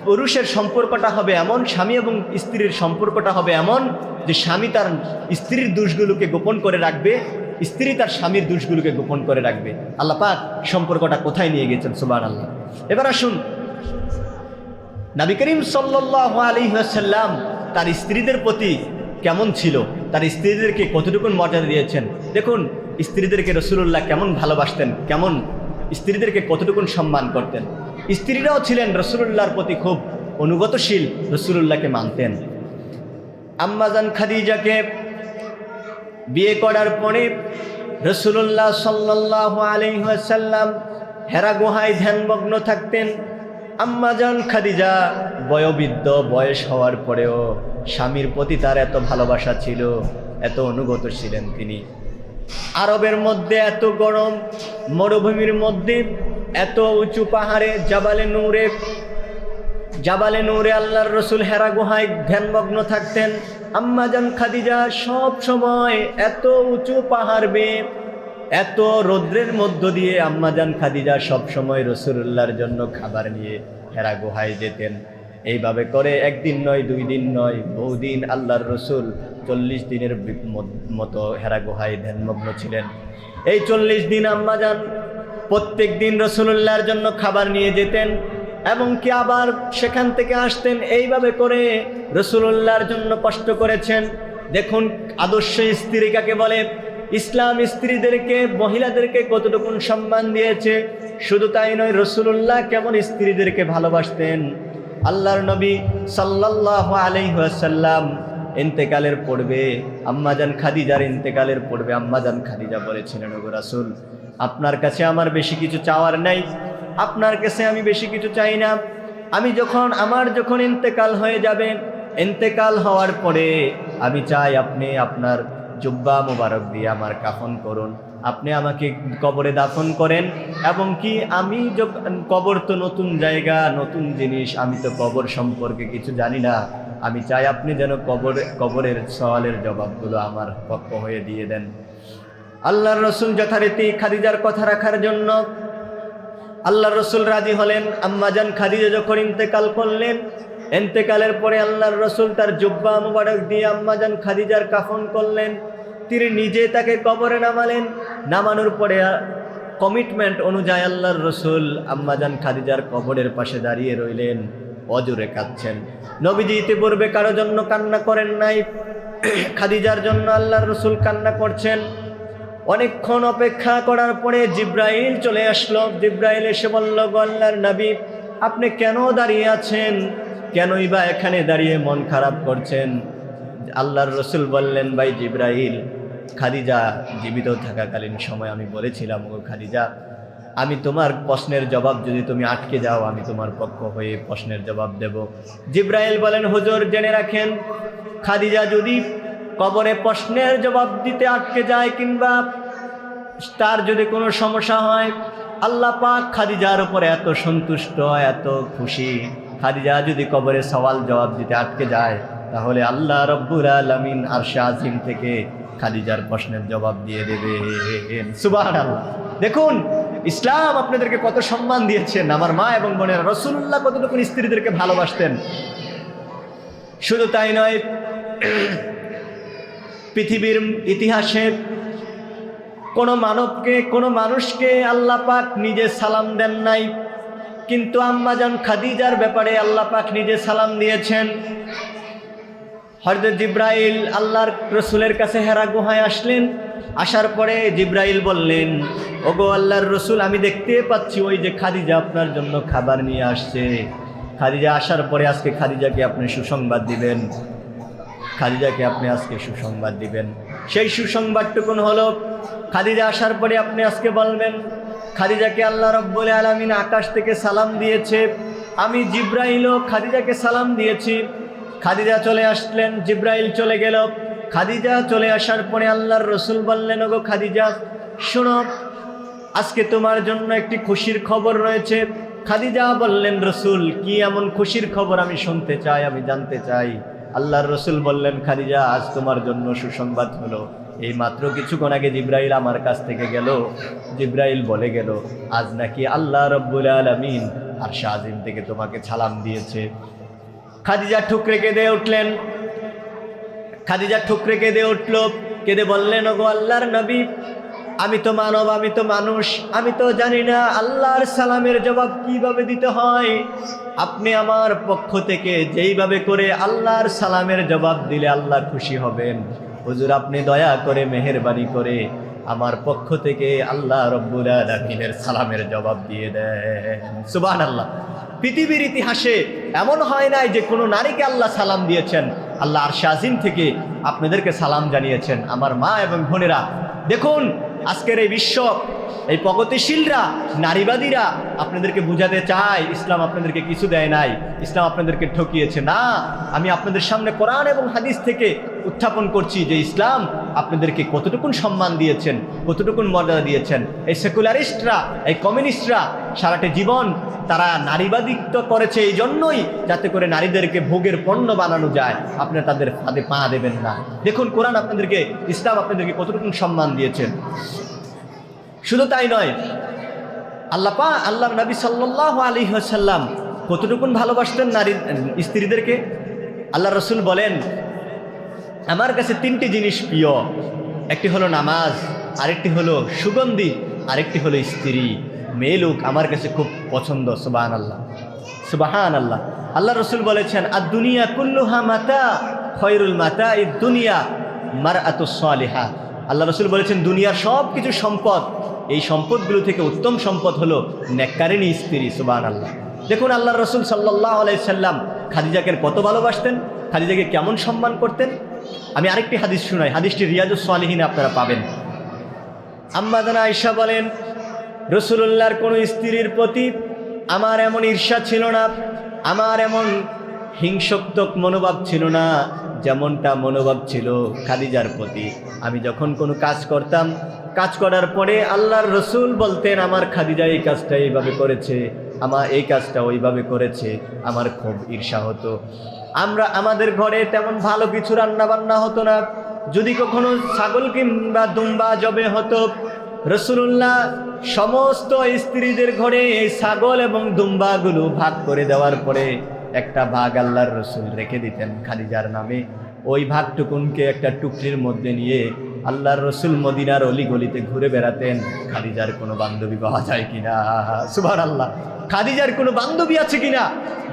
পুরুষের সম্পর্কটা হবে এমন, স্বামী এবং স্ত্রীর সম্পর্কটা হবে এমন যে স্বামী তার স্ত্রীর দোষগুলোকে গোপন করে রাখবে, স্ত্রী তার স্বামীর দোষগুলোকে গোপন করে রাখবে। আল্লাহ পাক সম্পর্কটা কোথায় নিয়ে গেছেন। সুবহানাল্লাহ। এবার আসুন নবী করিম সাল্লাল্লাহু আলাইহি ওয়াসাল্লাম তার স্ত্রীদের প্রতি কেমন ছিল, তার স্ত্রীদেরকে কতটুকু মর্যাদা দিয়েছেন। দেখুন স্ত্রীদেরকে রাসূলুল্লাহ কেমন ভালোবাসতেন, কেমন স্ত্রীদেরকে কতটুকু সম্মান করতেন। স্ত্রীরাও ছিলেন রাসূলুল্লাহর প্রতি খুব অনুগতশীল, রাসূলুল্লাহকে মানতেন। আম্মাজান খাদিজাকে বিয়ে করার পরে রাসূলুল্লাহ সাল্লাল্লাহু আলাইহি ওয়াসাল্লাম হেরা গুহায় ধ্যানমগ্ন থাকতেন। আম্মাজান খাদিজা বয়োবৃদ্ধ বয়স হওয়ার পরেও স্বামীর প্রতি তার এত ভালোবাসা ছিল, এত অনুগত ছিলেন তিনি। আরবের মধ্যে এত গরম, মরুভূমির মধ্যে এত উঁচু পাহাড়ে জাবালে নূরে আল্লাহর রসুল হেরা গুহায় ধ্যানমগ্ন থাকতেন। আম্মাজান খাদিজা সব সময় এত উঁচু পাহাড় বেয়ে, এত রৌদ্রের মধ্য দিয়ে আম্মাজান খাদিজা সব সময় রাসূলুল্লাহর জন্য খাবার নিয়ে হেরা গুহায় যেতেন। এইভাবে করে একদিন নয়, 2 দিন নয়, বহুদিন আল্লাহর রসুল 40 দিনের মতো হেরা গুহায় ধ্যানমগ্ন ছিলেন। এই 40 দিন আম্মাজান প্রত্যেক দিন রাসূলুল্লাহর জন্য খাবার নিয়ে যেতেন এবং কি আবার সেখান থেকে আসতেন। এইভাবে করে রাসূলুল্লাহর জন্য কষ্ট করেছেন। দেখুন আদর্শ স্ত্রী কাকে বলে। ইসলাম স্ত্রীদেরকে, মহিলাদেরকে কতটুকু সম্মান দিয়েছে। শুধু তাই নয়, রাসূলুল্লাহ কেমন স্ত্রীদেরকে ভালোবাসতেন। আল্লাহর নবী সাল্লাল্লাহু আলাইহি ওয়াসাল্লাম ইন্তেকালের পূর্বে, আম্মাজান খাদিজার ইন্তেকালের পূর্বে আম্মাজান খাদিজা বলেছিলেন, ওগো রাসূল, আপনার কাছে আমার বেশি কিছু চাওয়ার নাই, আপনার কাছে আমি বেশি কিছু চাই না। আমার যখন ইন্তেকাল হয়ে যাবে, ইন্তেকাল হওয়ার পরে আমি চাই আপনি আপনার জুব্বা মুবারক দিয়ে আমার কাফন করুন, আপনি আমাকে কবরে দাফন করেন। এবং কি আমি কবর তো নতুন জায়গা, নতুন জিনিস, আমি তো কবর সম্পর্কে কিছু জানি না। আমি চাই আপনি যেন কবরের সওয়ালের জবাবগুলো আমার পক্ষ হয়ে দিয়ে দেন। আল্লাহর রসুল যথারীতি খাদিজার কথা রাখার জন্য আল্লাহর রসুল রাজি হলেন। আম্মাজান খাদিজা যখন ইন্তেকাল করলেন, ইন্তেকালের পরে আল্লাহর রসুল তার জুব্বা মুবারক দিয়ে আম্মাজান খাদিজার কাফন করলেন। তিনি নিজে তাকে কবরে নামালেন। নামানোর পরে কমিটমেন্ট অনুযায়ী আল্লাহর রসুল আম্মাজান খাদিজার কবরের পাশে দাঁড়িয়ে রইলেন, অজুরে কাঁদছেন। নবীজি ইতিপূর্বে কারো জন্য কান্না করেন নাই, খাদিজার জন্য আল্লাহর রসুল কান্না করছেন। অনেকক্ষণ অপেক্ষা করার পরে জিব্রাইল চলে আসলো। জিব্রাইল এসে বলল, গো আল্লাহর নবী, আপনি কেন দাঁড়িয়ে আছেন? কেনই বা এখানে দাঁড়িয়ে মন খারাপ করছেন? আল্লাহর রসুল বললেন, ভাই জিব্রাইল, খাদিজা জীবিত থাকাকালীন সময় আমি বলেছিলাম, ও খাদিজা, আমি তোমার প্রশ্নের জবাব যদি তুমি আটকে যাও, আমি তোমার পক্ষ হয়ে প্রশ্নের জবাব দেব। জিব্রাইল বলেন, হুজুর জেনে রাখেন, খাদিজা যদি কবরে প্রশ্নের জবাব দিতে আটকে যায় কিংবা তার যদি কোনো সমস্যা হয়, আল্লাহ পাক খাদিজার উপরে এত সন্তুষ্ট, এত খুশি। খাদিজা যদি কবরে সওয়াল জবাব দিতে আটকে যায়, তাহলে আল্লাহ রব্বুল আলামিন আরশে আজিম থেকে খাদিজার প্রশ্নের জবাব দিয়ে দেবে। সুবহানাল্লাহ। দেখুন ইসলাম আপনাদেরকে কত সম্মান দিয়েছেন। আমার মা এবং বোনেরা, রাসূলুল্লাহ কতটুকু স্ত্রীদেরকে ভালোবাসতেন। শুধু তাই নয়, পৃথিবীর ইতিহাসে কোনো মানবকে, কোনো মানুষকে আল্লাহ পাক নিজে সালাম দেন নাই, কিন্তু আম্মাজান খাদিজার ব্যাপারে আল্লাহ পাক নিজে সালাম দিয়েছেন। হযরত জিবরাইল আল্লাহর রসুলের কাছে হেরা গুহায় আসলেন। আসার পরে জিবরাইল বললেন, ওগো আল্লাহর রসুল, আমি দেখতে পাচ্ছি ওই যে খাদিজা আপনার জন্য খাবার নিয়ে আসছে। খাদিজা আসার পরে আজকে খাদিজাকে আপনি সুসংবাদ দিবেন, খাদিজাকে আপনি আজকে সুসংবাদ দিবেন। সেই সুসংবাদটুকুন হলো, খাদিজা আসার পরে আপনি আজকে বলবেন, খাদিজাকে আল্লাহ রাব্বুল আলামিন আকাশ থেকে সালাম দিয়েছে, আমি জিবরাইলও খাদিজাকে সালাম দিয়েছি। খাদিজা চলে আসলেন, জিবরাইল চলে গেল। খাদিজা চলে আসার পরে আল্লাহর রসুল বললেন, ওগো খাদিজা শোনো, আজকে তোমার জন্য একটি খুশির খবর রয়েছে। খাদিজা বললেন, রসুল কি এমন খুশির খবর, আমি শুনতে চাই, আমি জানতে চাই। আল্লাহর রসুল বললেন, খাদিজা আজ তোমার জন্য সুসংবাদ হলো, এই মাত্র কিছুক্ষণ আগে জিবরাইল আমার কাছ থেকে গেল। জিবরাইল বলে গেল, আজ নাকি আল্লাহ রাব্বুল আলামিন আরশে আজিম থেকে তোমাকে সালাম দিয়েছে। খাদিজা ঠুকরে কেঁদে উঠলেন। খাদিজা ঠুকরে কেঁদে উঠল, কেঁদে বললেন, ওগো আল্লাহর নবী, আমি তো মানব, আমি তো মানুষ, আমি তো জানি না আল্লাহর সালামের জবাব কিভাবে দিতে হয়। আপনি আমার পক্ষ থেকে যেইভাবে করে আল্লাহর সালামের জবাব দিলে আল্লাহ খুশি হবেন, হুজুর আপনি দয়া করে মেহেরবানি করে আমার পক্ষ থেকে আল্লাহ রব্বুল আলামিনের সালামের জবাব দিয়ে দেন। সুবহানাল্লাহ। পৃথিবীর ইতিহাসে এমন হয় নাই যে কোনো নারীকে আল্লাহ সালাম দিয়েছেন, আল্লাহ আরশে আজিম থেকে আপনাদেরকে সালাম জানিয়েছেন। আমার মা এবং বোনেরা, দেখুন আজকের এই বিশ্ব, এই প্রগতিশীলরা, নারীবাদীরা আপনাদেরকে বুঝাতে চায় ইসলাম আপনাদেরকে কিছু দেয় নাই, ইসলাম আপনাদেরকে ঠকিয়েছে। না, আমি আপনাদের সামনে কোরআন এবং হাদিস থেকে উত্থাপন করছি যে ইসলাম আপনাদেরকে কতটুকুন সম্মান দিয়েছেন, কতটুকুন মর্যাদা দিয়েছেন। এই সেকুলারিস্টরা, এই কমিউনিস্টরা সারাটা জীবন তারা নারীবাদিত্ব করেছে এই জন্যই, যাতে করে নারীদেরকে ভোগের পণ্য বানানো যায়। আপনারা তাদের ফাঁদে পা দেবেন না। দেখুন কোরআন আপনাদেরকে, ইসলাম আপনাদেরকে কতটুকুন সম্মান দিয়েছেন। শুধু তাই নয়, আল্লাহর নবী সাল্লাল্লাহু আলাইহি ওয়াসাল্লাম কতটুকুন ভালোবাসতেন নারী স্ত্রীদেরকে। আল্লাহ রসুল বলেন, আমার কাছে তিনটি জিনিস প্রিয়, একটি হলো নামাজ, আরেকটি হলো সুগন্ধি, আরেকটি হলো স্ত্রী, মেয়ে লোক আমার কাছে খুব পছন্দ। সুবহানাল্লাহ, সুবহানাল্লাহ। আল্লাহ রসুল বলেছেন, আদ দুনিয়া কুল্লুহা মাতা, খয়রুল মাতাঈদ দুনিয়া মারআতুস সালিহা। আল্লাহ রসুল বলেছেন, দুনিয়ার সব কিছু সম্পদ, এই সম্পদগুলো থেকে উত্তম সম্পদ হলো নেককারিনী স্ত্রী। সুবহানাল্লাহ। দেখুন আল্লাহ রসুল সাল্লাল্লাহু আলাইহি সাল্লাম খাদিজাকে কত ভালোবাসতেন, খাদিজাকে কেমন সম্মান করতেন। আমি আরেকটি হাদিস শুনাই, হাদিসটি রিয়াজুস সালিহিনে আপনারা পাবেন। আম্মা জানা আয়েশা বলেন, রাসূলুল্লাহর কোনো স্ত্রীর প্রতি আমার এমন ঈর্ষা ছিল না, আমার এমন হিংসাত্মক মনোভাব ছিল না যেমনটা মনোভাব ছিল খাদিজার প্রতি। আমি যখন কোনো কাজ করতাম, কাজ করার পরে আল্লাহর রসুল বলতেন, আমার খাদিজা এই কাজটা এইভাবে করেছে, আমার এই কাজটা ওইভাবে করেছে, আমার খুব ঈর্ষা হতো। আমাদের ঘরে তেমন ভালো কিছু রান্না বান্না হতো না। যদি কখনো ছাগল কিংবা দুম্বা জবে হতো, রাসূলুল্লাহ সমস্ত স্ত্রীদের ঘরে এই ছাগল এবং দুম্বাগুলো ভাগ করে দেওয়ার পরে একটা ভাগ আল্লাহর রসুল রেখে দিতেন খাদিজার নামে। ওই ভাগটুকুনকে একটা টুকরির মধ্যে নিয়ে আল্লাহর রসুল মদিনার অলিগলিতে ঘুরে বেড়াতেন, খাদিজার কোনো বান্ধবী পাওয়া যায় কিনা। সুবহানাল্লাহ। খাদিজার কোনো বান্ধবী আছে কিনা,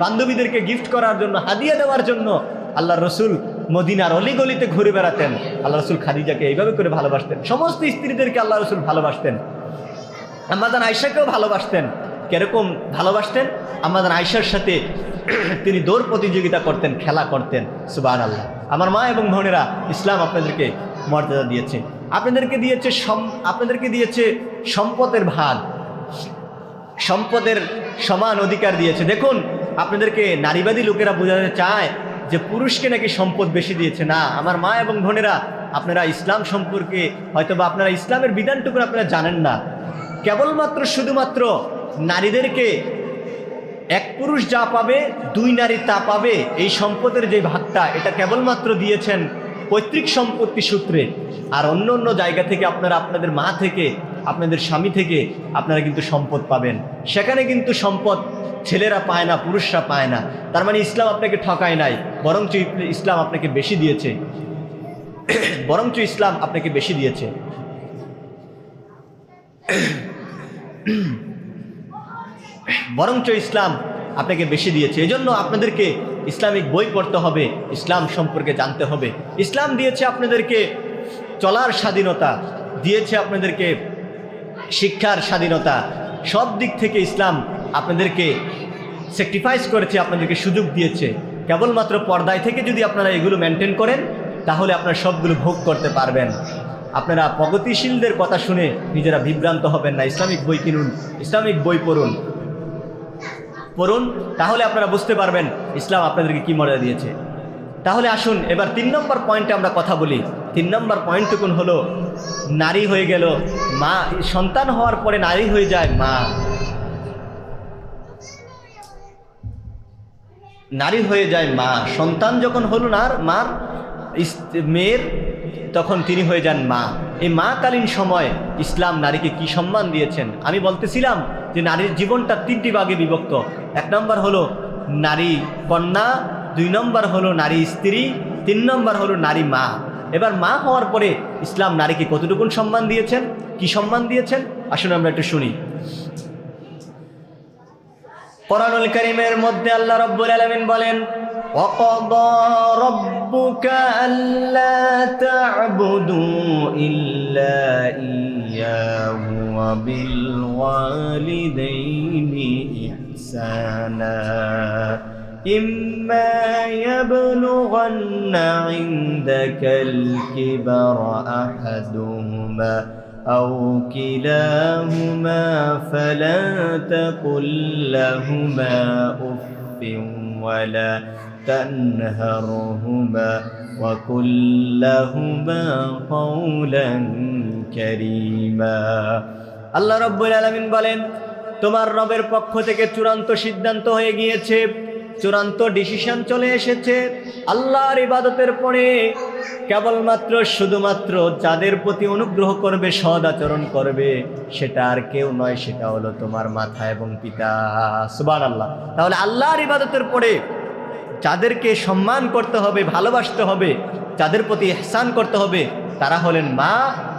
বান্ধবীদেরকে গিফট করার জন্য, হাদিয়া দেওয়ার জন্য আল্লাহর রসুল মদিনার অলিগলিতে ঘুরে বেড়াতেন। আল্লাহ রসুল খাদিজাকে এইভাবে করে ভালোবাসতেন। সমস্ত স্ত্রীদেরকে আল্লাহ রসুল ভালোবাসতেন। আম্মা জান আয়েশাকেও ভালোবাসতেন। কিরকম ভালোবাসতেন? আম্মা জান আয়েশার সাথে তিনি দৌড় প্রতিযোগিতা করতেন, খেলা করতেন। সুবহানাল্লাহ। আমার মা এবং বোনেরা, ইসলাম আপনাদেরকে মর্যাদা দিয়েছে, আপনাদেরকে দিয়েছে সম্পদের ভাগ, সম্পদের সমান অধিকার দিয়েছে। দেখুন আপনাদেরকে নারীবাদী লোকেরা বোঝাতে চায় যে পুরুষকে নাকি সম্পদ বেশি দিয়েছে। না, আমার মা এবং বোনেরা, আপনারা ইসলাম সম্পর্কে হয়তোবা আপনারা ইসলামের বিধানটুকু আপনারা জানেন না। কেবলমাত্র শুধুমাত্র নারীদেরকে এক পুরুষ যা পাবে দুই নারী তা পাবে, এই সম্পদের যে ভাগটা, এটা কেবলমাত্র দিয়েছেন পৈতৃক সম্পত্তি সূত্রে। আর অন্য অন্য জায়গা থেকে আপনারা আপনাদের মা থেকে আপনাদের স্বামী থেকে আপনারা কিন্তু সম্পদ পাবেন। সেখানে কিন্তু সম্পদ ছেলেরা পায় না, পুরুষরা পায় না। তার মানে ইসলাম আপনাকে ঠকায় নাই, বরঞ্চ ইসলাম আপনাকে বেশি দিয়েছে, বরঞ্চ ইসলাম আপনাকে বেশি দিয়েছে। বরঞ্চ ইসলাম আপনাকে বেশি দিয়েছে। এজন্য আপনাদেরকে ইসলামিক বই পড়তে হবে, ইসলাম সম্পর্কে জানতে হবে। ইসলাম দিয়েছে আপনাদেরকে চলার স্বাধীনতা, দিয়েছে আপনাদেরকে শিক্ষার স্বাধীনতা, সব দিক থেকে ইসলাম আপনাদেরকে স্যাক্রিফাইস করেছে, আপনাদেরকে সুযোগ দিয়েছে। কেবলমাত্র পর্দায় থেকে যদি আপনারা এগুলো মেনটেন করেন তাহলে আপনারা সবগুলো ভোগ করতে পারবেন। আপনারা প্রগতিশীলদের কথা শুনে নিজেরা বিভ্রান্ত হবেন না। ইসলামিক বই কিনুন, ইসলামিক বই পড়ুন, তাহলে আপনারা বুঝতে পারবেন ইসলাম আপনাদেরকে কি মর্যাদা দিয়েছে। তাহলে আসুন এবার 3 নম্বর পয়েন্টে আমরা কথা বলি। 3 নম্বর পয়েন্টটুকুন হলো নারী হয়ে গেল মা। সন্তান হওয়ার পরে নারী হয়ে যায় মা, নারী হয়ে যায় মা। সন্তান যখন হলো মার মেয়ের, তখন তিনি হয়ে যান মা। এই মাকালীন সময় ইসলাম নারীকে কি সম্মান দিয়েছেন। আমি বলতেছিলাম যে নারীর জীবনটা 3টি ভাগে বিভক্ত। 1 নম্বর হলো নারী কন্যা, 2 নম্বর হলো নারী স্ত্রী, 3 নম্বর হলো নারী মা। এবার মা হওয়ার পরে ইসলাম নারীকে কতটুকুন সম্মান দিয়েছেন, কি সম্মান দিয়েছেন, আসুন আমরা একটু শুনি। কোরআনুল কারীমের মধ্যে আল্লাহ রাব্বুল আলামিন বলেন, وَقَضَى رَبُّكَ أَلَّا تَعْبُدُوا إِلَّا إِيَّاهُ وَبِالْوَالِدَيْنِ إِحْسَانًا إِمَّا يَبْلُغَنَّ عِندَكَ الْكِبَرَ أَحَدُهُمَا أو كلاهما فلا تقل لهما أف ولا تنهرهما وقل لهما قولا كريما। আল্লাহ রাব্বুল আলামিন বলেন, তোমার রবের পক্ষ থেকে চূড়ান্ত সিদ্ধান্ত হয়ে গিয়েছে, চূড়ান্ত ডিসিশন চলে এসেছে। আল্লাহর ইবাদতের পরে কেবলমাত্র শুধুমাত্র যাদের প্রতি অনুগ্রহ করবে, সৎ আচরণ করবে, সেটা আর কেউ নয়, সেটা হলো তোমার মাতা এবং পিতা। সুবহানাল্লাহ। তাহলে আল্লাহর ইবাদতের পরে যাদেরকে সম্মান করতে হবে, ভালোবাসতে হবে, যাদের প্রতি ইহসান করতে হবে, তারা হলেন মা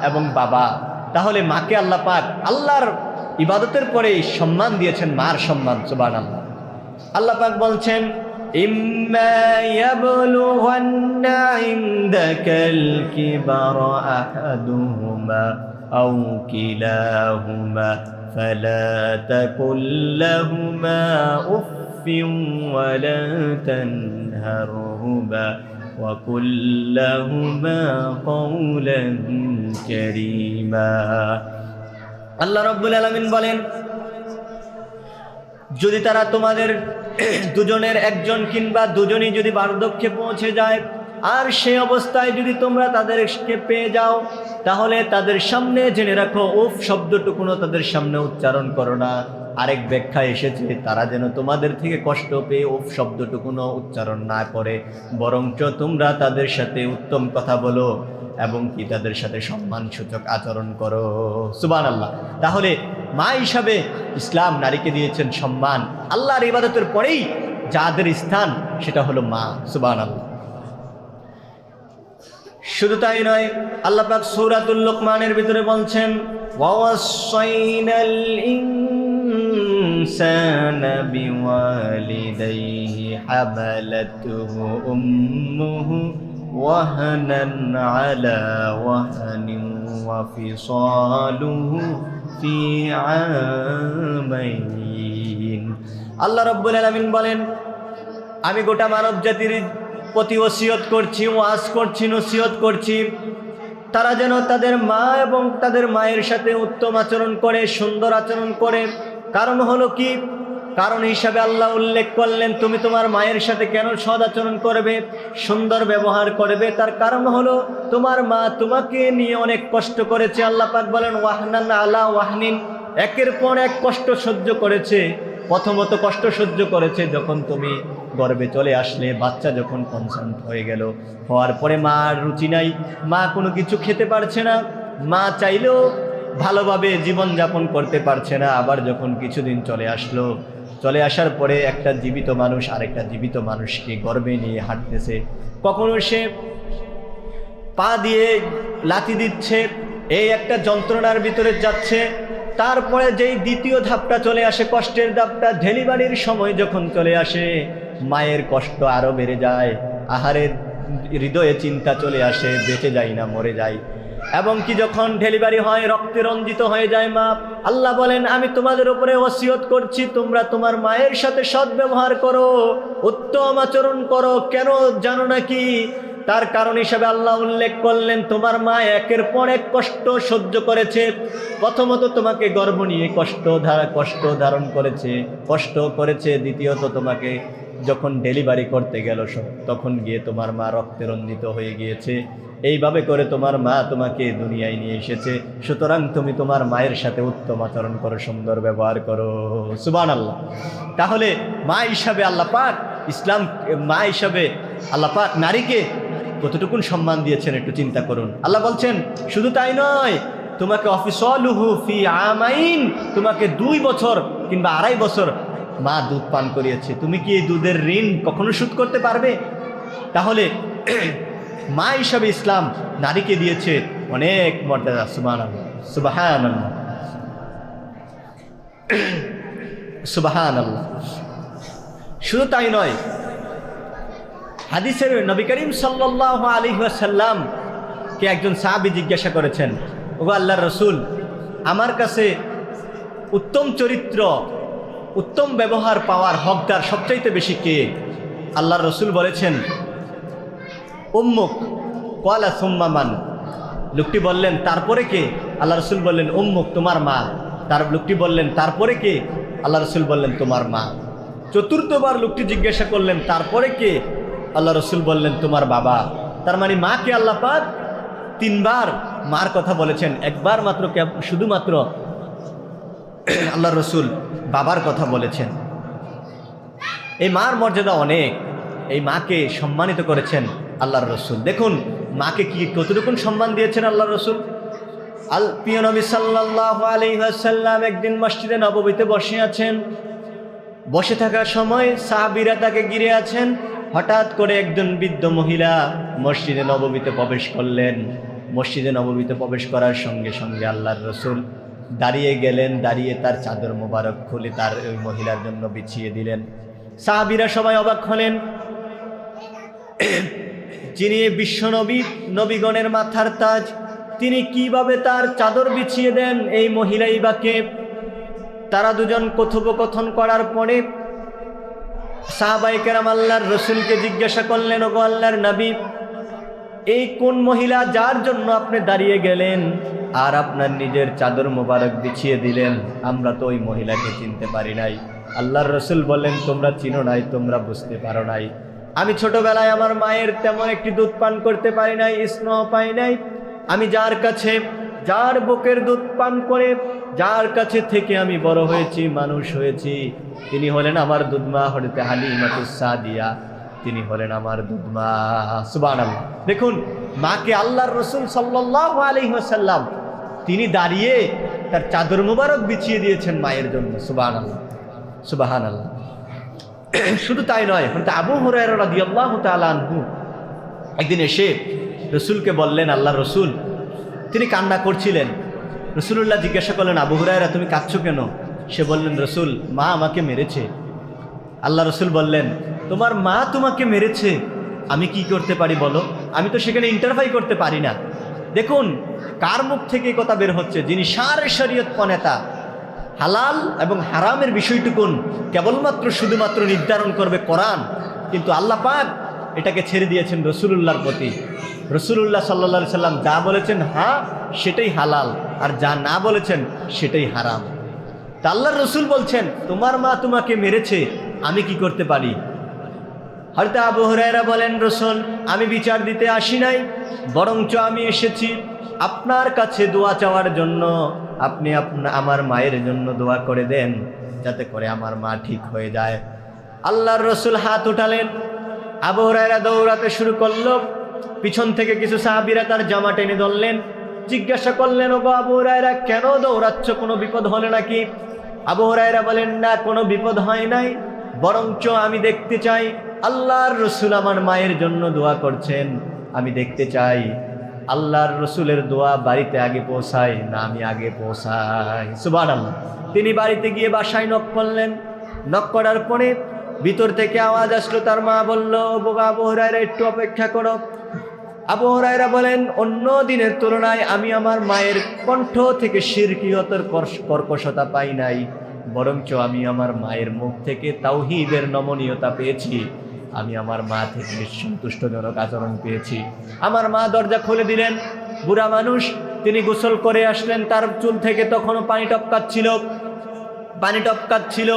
এবং বাবা। তাহলে মাকে আল্লাহ পাক আল্লাহর ইবাদতের পরে সম্মান দিয়েছেন, মার সম্মান। সুবহানাল্লাহ। আল্লাহ পাক বলছেন, إما يبلغن عندك الكبر أحدهما أو كلاهما فلا تقل لهما أف ولا تنهرهما وقل لهما قولا كريما। আল্লাহ রাব্বুল আলামিন বলেন, যদি তারা তোমাদের দুজনের একজন কিংবা দুজনই যদি বার্ধক্যে পৌঁছে যায়, আর সেই অবস্থায় যদি তোমরা তাদেরকে পেয়ে যাও, তাহলে তাদের সামনে জেনে রাখো উফ শব্দটুকুনো তাদের সামনে উচ্চারণ করো না। আরেক ব্যাখ্যা এসেছে, তারা যেন তোমাদের থেকে কষ্ট পেয়ে উফ শব্দটুকুনো উচ্চারণ না করে, বরঞ্চ তোমরা তাদের সাথে উত্তম কথা বলো এবং কি তাদের সাথে সম্মানসূচক আচরণ করো। সুবহানাল্লাহ। তাহলে মা হিসাবে ইসলাম নারীকে দিয়েছেন সম্মান। আল্লাহর ইবাদতের পরেই যাদের স্থান সেটা হলো মা। সুবহানাল্লাহ। শুধু তাই নয়, আল্লাহ পাক সূরাতুল লুকমানের ভিতরে বলছেন, ওয়াসাইনাল ইনসানা বিওয়ালিদাইহি হামালাতুহু উম্মুহু ওয়াহানান আলা ওয়াহানিন ওয়া ফিসালুহু ফি আমাইন। আল্লাহ রাব্বুল আলামিন বলেন, আমি গোটা মানব জাতির প্রতি ওসিয়ত করছি, ওয়াজ করছি, নসিহত করছি, তারা যেন তাদের মা এবং তাদের মায়ের সাথে উত্তম আচরণ করে, সুন্দর আচরণ করে। কারণ হলো কি? কারণ হিসাবে আল্লাহ উল্লেখ করলেন, তুমি তোমার মায়ের সাথে কেন সদ আচরণ করবে, সুন্দর ব্যবহার করবে। তার কারণ হলো তোমার মা তোমাকে নিয়ে অনেক কষ্ট করেছে। আল্লাহ পাক বলেন, ওয়াহনান আলা ওয়াহনিন, একের পর এক কষ্ট সহ্য করেছে। প্রথমত কষ্ট সহ্য করেছে যখন তুমি গর্ভে চলে আসলে, বাচ্চা যখন কনসেন্ট হয়ে গেল, হওয়ার পরে মার রুচি নাই, মা কোনো কিছু খেতে পারছে না, মা চাইলেও ভালোভাবে জীবনযাপন করতে পারছে না। আবার যখন কিছুদিন চলে আসলো, চলে আসার পরে একটা জীবিত মানুষ আরেকটা জীবিত মানুষকে গর্ভে নিয়ে হাঁটতেছে, কখনো সে পা দিয়ে লাথি দিচ্ছে, এই একটা যন্ত্রণার ভিতরে যাচ্ছে। তারপরে যেই দ্বিতীয় ধাপটা চলে আসে, কষ্টের ধাপটা, ডেলিভারির সময় যখন চলে আসে, মায়ের কষ্ট আরও বেড়ে যায়। আহারের হৃদয়ে চিন্তা চলে আসে, বেঁচে যায় না মরে যায়। এবং কি যখন ডেলিভারি হয়, রক্তে রঞ্জিত হয়ে যায় মা। আল্লাহ বলেন, আমি তোমাদের উপরে ওসিয়ত করছি, তোমরা তোমার মায়ের সাথে সদ্ব্যবহার করো, উত্তম আচরণ করো। কেন জানো নাকি? তার কারণ হিসাবে আল্লাহ উল্লেখ করলেন, তোমার মা একের পর এক কষ্ট সহ্য করেছে। প্রথমত তোমাকে গর্ভ নিয়ে কষ্ট ধারণ করেছে। দ্বিতীয়ত তোমাকে যখন ডেলিভারি করতে গেল তখন গিয়ে তোমার মা রক্তে রঞ্জিত হয়ে গিয়েছে। এইভাবে করে তোমার মা তোমাকে দুনিয়ায় নিয়ে এসেছে। সুতরাং তুমি তোমার মায়ের সাথে উত্তম আচরণ করো, সুন্দর ব্যবহার করো। সুবহানাল্লাহ। তাহলে মা হিসাবে আল্লাহ পাক, মা হিসাবে আল্লাহ পাক নারীকে কতটুকুন সম্মান দিয়েছেন একটু চিন্তা করুন। আল্লাহ বলছেন শুধু তাই নয়, তোমাকে অফিসলুহু ফি আমাইন, তোমাকে 2 বছর কিংবা 2.5 বছর মা দুধ পান করিয়েছে। তুমি কি এই দুধের ঋণ কখনো শোধ করতে পারবে? তাহলে মা হিসাবে ইসলাম নারীকে দিয়েছে অনেক মর্যাদা। সুবহানাল্লাহ, সুবহানাল্লাহ, সুবহানাল্লাহ। শুধু তাই নয়, হাদিসের নবী করিম সাল্লাল্লাহু আলাইহি ওয়াসাল্লাম কে একজন সাহাবী জিজ্ঞাসা করেছেন, ওগো আল্লাহর রাসূল, আমার কাছে উত্তম চরিত্র, উত্তম ব্যবহার পাওয়ার হকদার সবচাইতে বেশি কে? আল্লাহর রাসূল বলেছেন, উম্মুক। ক্বালা সুম্মা মান? লোকটি বললেন, তারপরে কে? আল্লাহ রাসূল বললেন, উম্মুক, তোমার মা। লোকটি বললেন, তারপরে কে? আল্লাহ রাসূল বললেন, তোমার মা। চতুর্থবার লোকটি জিজ্ঞাসা করলেন, তারপরে কে? আল্লাহ রাসূল বললেন, তোমার বাবা। তার মানে মাকে আল্লাহ পাক 3 বার মার কথা বলেছেন, একবার মাত্র শুধুমাত্র আল্লাহ রাসূল বাবার কথা বলেছেন। এই মার মর্যাদা অনেক, এই মাকে সম্মানিত করেছেন আল্লাহর রাসূল। দেখুন মাকে কি কতটুকু সম্মান দিয়েছেন আল্লাহর রাসূল। প্রিয় নবী সাল্লাল্লাহু আলাইহি ওয়াসাল্লাম একদিন মসজিদে নববীতে বসে আছেন। বসে থাকার সময় সাহাবীরা তাকে ঘিরে আছেন। হঠাৎ করে একজন বৃদ্ধ মহিলা মসজিদে নববীতে প্রবেশ করলেন। মসজিদে নববীতে প্রবেশ করার সঙ্গে সঙ্গে আল্লাহর রাসূল দাঁড়িয়ে গেলেন, দাঁড়িয়ে তার চাদর মোবারক খুলে তার ওই মহিলার জন্য বিছিয়ে দিলেন। সাহাবীরা সবাই অবাক হলেন, যিনি বিশ্বনবী, নবীগণের মাথার তাজ, তিনি কিভাবে তার চাদর বিছিয়ে দেন? এই মহিলাই বা কে? তারা দুজন কথোপকথন করার পরে সাহাবায়ে কেরাম আল্লাহর রাসূলকে জিজ্ঞাসা করলেন, ওগো আল্লাহর নবী, এই কোন মহিলা যার জন্য আপনি দাঁড়িয়ে গেলেন আর আপনার নিজের চাদর মোবারক বিছিয়ে দিলেন? আমরা তো ওই মহিলাকে চিনতে পারি নাই। আল্লাহর রাসূল বললেন, তোমরা চিনো নাই, তোমরা বুঝতে পারো নাই। আমি ছোটবেলায় আমার মায়ের তেমন একটি দুধ পান করতে পারি নাই, স্নেহ পাই নাই। আমি যার বুকের দুধ পান করে, যার কাছে থেকে আমি বড় হয়েছি, মানুষ হয়েছি, তিনি হলেন আমার দুধমা হযরত হালিমাতুস সাদিয়া। তিনি হলেন আমার দুধমা। সুবহানাল্লাহ। দেখুন মাকে আল্লাহর রাসূল সাল্লাল্লাহু আলাইহি ওয়াসাল্লাম তিনি দাঁড়িয়ে তার চাদর মোবারক বিছিয়ে দিয়েছেন মায়ের জন্য। সুবহানাল্লাহ, সুবহানাল্লাহ। শুধু তাই নয়, হযরত আবু হুরায়রা রাদিয়াল্লাহু তাআলা আনহু একদিন এসে রাসূলকে বললেন, আল্লাহর রাসূল, তিনি কান্না করছিলেন। রাসূলুল্লাহ জিজ্ঞাসা করলেন, আবু হুরায়রা তুমি কাঁদছো কেন? সে বললেন, রাসূল, মা আমাকে মেরেছে। আল্লাহ রাসূল বললেন, তোমার মা তোমাকে মেরেছে, আমি কি করতে পারি বলো? আমি তো সেখানে ইন্টারফাই করতে পারি না। দেখুন কার মুখ থেকে এই কথা বের হচ্ছে, যিনি সারে শরীয়ত প্রণেতা। হালাল এবং হারামের বিষয়টুকুন কেবলমাত্র শুধুমাত্র নির্ধারণ করবে কোরআন, কিন্তু আল্লাহ পাক এটাকে ছেড়ে দিয়েছেন রাসূলুল্লাহর প্রতি। রাসূলুল্লাহ সাল্লাল্লাহু আলাইহি সাল্লাম যা বলেছেন হ্যাঁ সেটাই হালাল, আর যা না বলেছেন সেটাই হারাম। তা আল্লাহর রাসূল বলছেন, তোমার মা তোমাকে মেরেছে, আমি কি করতে পারি? হযরত আবু হুরায়রা বলেন, রাসূল, আমি বিচার দিতে আসি নাই, বরঞ্চ আমি এসেছি আপনার কাছে দোয়া চাওয়ার জন্য। আপনি আমার মায়ের জন্য দোয়া করে দেন, যাতে করে আমার মা ঠিক হয়ে যায়। আল্লাহর রাসূল হাত উঠালেন। আবু হুরায়রা দৌড়াতে শুরু করলো। পিছন থেকে কিছু সাহাবীরা তার জামা টেনে ধরলেন। জিজ্ঞাসা করলেন, ওগো আবু হুরায়রা, কেন দৌড়াচ্ছ? কোনো বিপদ হলো নাকি? আবু হুরায়রা বলেন, না, কোনো বিপদ হয় নাই, বরঞ্চ আমি দেখতে চাই আল্লাহর রসুল আমার মায়ের জন্য দোয়া করছেন। আমি দেখতে চাই আল্লাহর রসুলের দোয়া বাড়িতে আগে পৌঁছায় না আমি আগে পৌঁছাই। সুবহানাল্লাহ। তিনি বাড়িতে গিয়ে বাসায় নক করলেন। নক করার পরে ভিতর থেকে আওয়াজ আসলো। তার মা বলল, আবু হুরায়রা, একটু অপেক্ষা করো। আবু হুরায়রা বলেন, অন্য দিনের তুলনায় আমি আমার মায়ের কণ্ঠ থেকে শিরকিয়তের কর্কশতা পাই নাই, বরঞ্চ আমি আমার মায়ের মুখ থেকে তাওহীদের নমনীয়তা পেয়েছি। আমি আমার মা থেকে সন্তুষ্টজনক আচরণ পেয়েছি। আমার মা দরজা খুলে দিলেন। বুড়া মানুষ, তিনি গোসল করে আসলেন। তার চুল থেকে তখনও পানি টপকাচ্ছিল।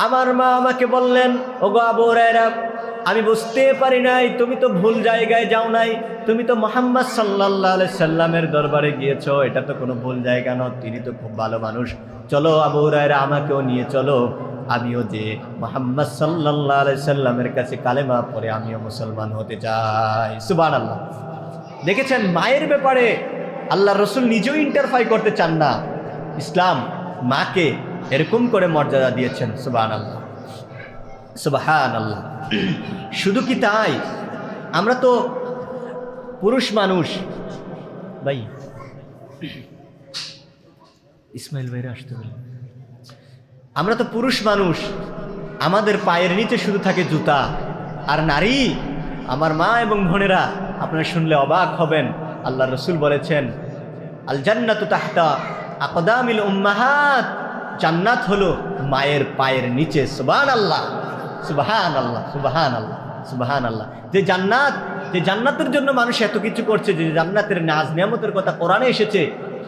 আমার মা আমাকে বললেন, ওগো আবু হুরায়রা, আমি বুঝতে পারি নাই, তুমি তো ভুল জায়গায় যাও নাই, তুমি তো মুহাম্মদ সাল্লাল্লাহু আলাইহি সাল্লামের দরবারে গিয়েছো, এটা তো কোনো ভুল জায়গা নয়, তিনি তো খুব ভালো মানুষ, চলো আবু হুরায়রা আমাকেও নিয়ে চলো, আমিও যে মুহাম্মদ সাল্লাল্লাহু আলাইহি সাল্লামের কাছে কালেমা পড়ে আমিও মুসলমান হতে চাই। সুবহানাল্লাহ। দেখেছেন, মায়ের ব্যাপারে আল্লাহর রাসূল নিজেও ইন্টারফাই করতে চান না। ইসলাম মাকে এরকম করে মর্যাদা দিয়েছেন। সুবহানাল্লাহ, সুবহানাল্লাহ। শুধু কি তাই, আমরা তো পুরুষ মানুষ। ভাই ইসমাইল ভাইরা আসতে বলেন। আমরা তো পুরুষ মানুষ, আমাদের পায়ের নিচে শুধু থাকে জুতা। আর নারী, আমার মা এবং বোনেরা, আপনারা শুনলে অবাক হবেন, আল্লাহর রাসূল বলেছেন, আল জান্নাতু তাহতা আকদামিল উম্মাহাত, জান্নাত হলো মায়ের পায়ের নিচে। সুবহানাল্লাহ, সুবহানাল্লাহ, সুবহানাল্লাহ, সুবহানাল্লাহ। যে জান্নাতের জন্য মানুষ এত কিছু করছে, যে জান্নাতের নাজ নিয়ামতের কথা কোরআনে এসেছে,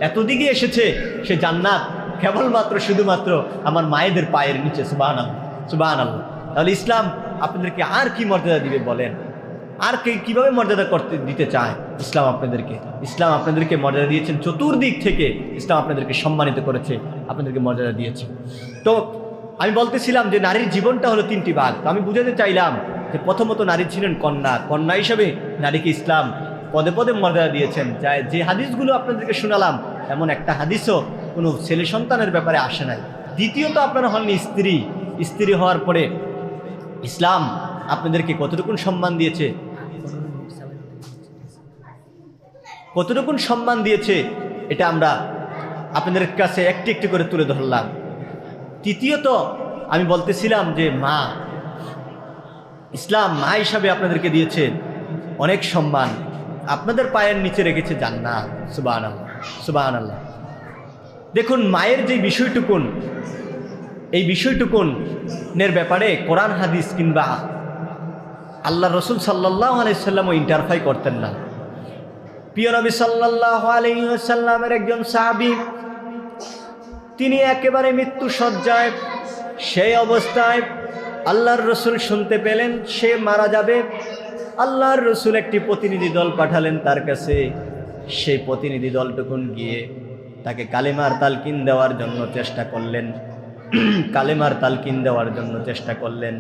এতদিকে এসেছে, সে জান্নাত কেবলমাত্র শুধুমাত্র আমার মায়েদের পায়ের নিচে। সুবহানাল্লাহ, সুবহানাল্লাহ। তাহলে ইসলাম আপনাদেরকে আর কি মর্যাদা দিবে বলেন? আর কিভাবে মর্যাদা দিতে চায় ইসলাম আপনাদেরকে? ইসলাম আপনাদেরকে মর্যাদা দিয়েছেন চতুর্দিক থেকে। ইসলাম আপনাদেরকে সম্মানিত করেছে, আপনাদেরকে মর্যাদা দিয়েছে। তো আমি বলতেছিলাম যে নারীর জীবনটা হলো তিনটি ভাগ। তো আমি বুঝাতে চাইলাম যে প্রথমত নারী ছিলেন কন্যা হিসাবে নারীকে ইসলাম পদে পদে মর্যাদা দিয়েছেন। যে হাদিসগুলো আপনাদেরকে শোনালাম, এমন একটা হাদিসও কোনো ছেলে সন্তানের ব্যাপারে আসে নাই। দ্বিতীয়ত, আপনারা হননি স্ত্রী হওয়ার পরে ইসলাম আপনাদেরকে কতটুকুন সম্মান দিয়েছে, এটা আমরা আপনাদের কাছে একটি একটি করে তুলে ধরলাম। তৃতীয়ত, আমি বলতেছিলাম যে ইসলাম মা হিসাবে আপনাদেরকে দিয়েছে অনেক সম্মান, আপনাদের পায়ের নিচে রেখেছে জান্নাত। সুবহানাল্লাহ, সুবহানাল্লাহ। দেখুন, মায়ের যে বিষয়টুকুন, এই বিষয়টুকুনের ব্যাপারে কোরআন হাদিস কিংবা আল্লাহ রসুল সাল্লাল্লাহু আলাইহি সাল্লামও ইন্টারফাই করতেন না। প্রিয় নবী সাল্লাল্লাহু আলাইহি ওয়াসাল্লামের একজন সাহাবী, তিনি একেবারে মৃত্যু শয্যায়, সেই অবস্থায় আল্লাহর রসুল শুনতে পেলেন সে মারা যাবে। আল্লাহর রসুল একটি প্রতিনিধি দল পাঠালেন তার কাছে। সেই প্রতিনিধি দলটুকুন গিয়ে তাকে কালেমার তালকিন দেওয়ার জন্য চেষ্টা করলেন।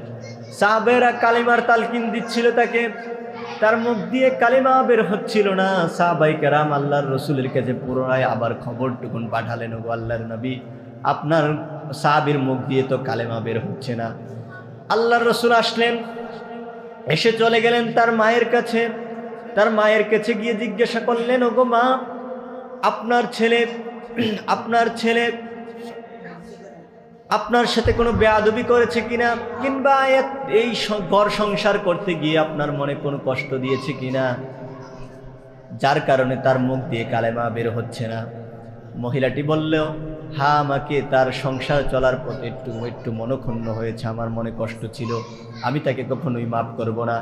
সাহাবেরা কালেমার তালকিন দিচ্ছিল তাকে, তার মুখ দিয়ে কালেমা বের হচ্ছিল না। সাহাবায়ে কেরাম আল্লাহর রসুলের কাছে পুনরায় আবার খবরটুকুন পাঠালেন, ওগো আল্লাহর নবী, আপনার সাহাবীর মুখ দিয়ে তো কালেমা বের হচ্ছে না। আল্লাহর রসুল আসলেন, এসে চলে গেলেন তার মায়ের কাছে গিয়ে জিজ্ঞাসা করলেন, ওগো মা, আপনার ছেলে আপনার সাথে কোনো বেয়াদবি করেছে কিনা, কিংবা এই ঘর সংসার করতে গিয়ে আপনার মনে কোনো কষ্ট দিয়েছে কিনা, যার কারণে তার মুখ দিয়ে কালেমা বের হচ্ছে না? মহিলাটি বলল, হ্যাঁ, আমাকে তার সংসার চলার পথে একটু মনক্ষুণ্ণ হয়েছে, আমার মনে কষ্ট ছিল, আমি তাকে কখনোই মাফ করব না।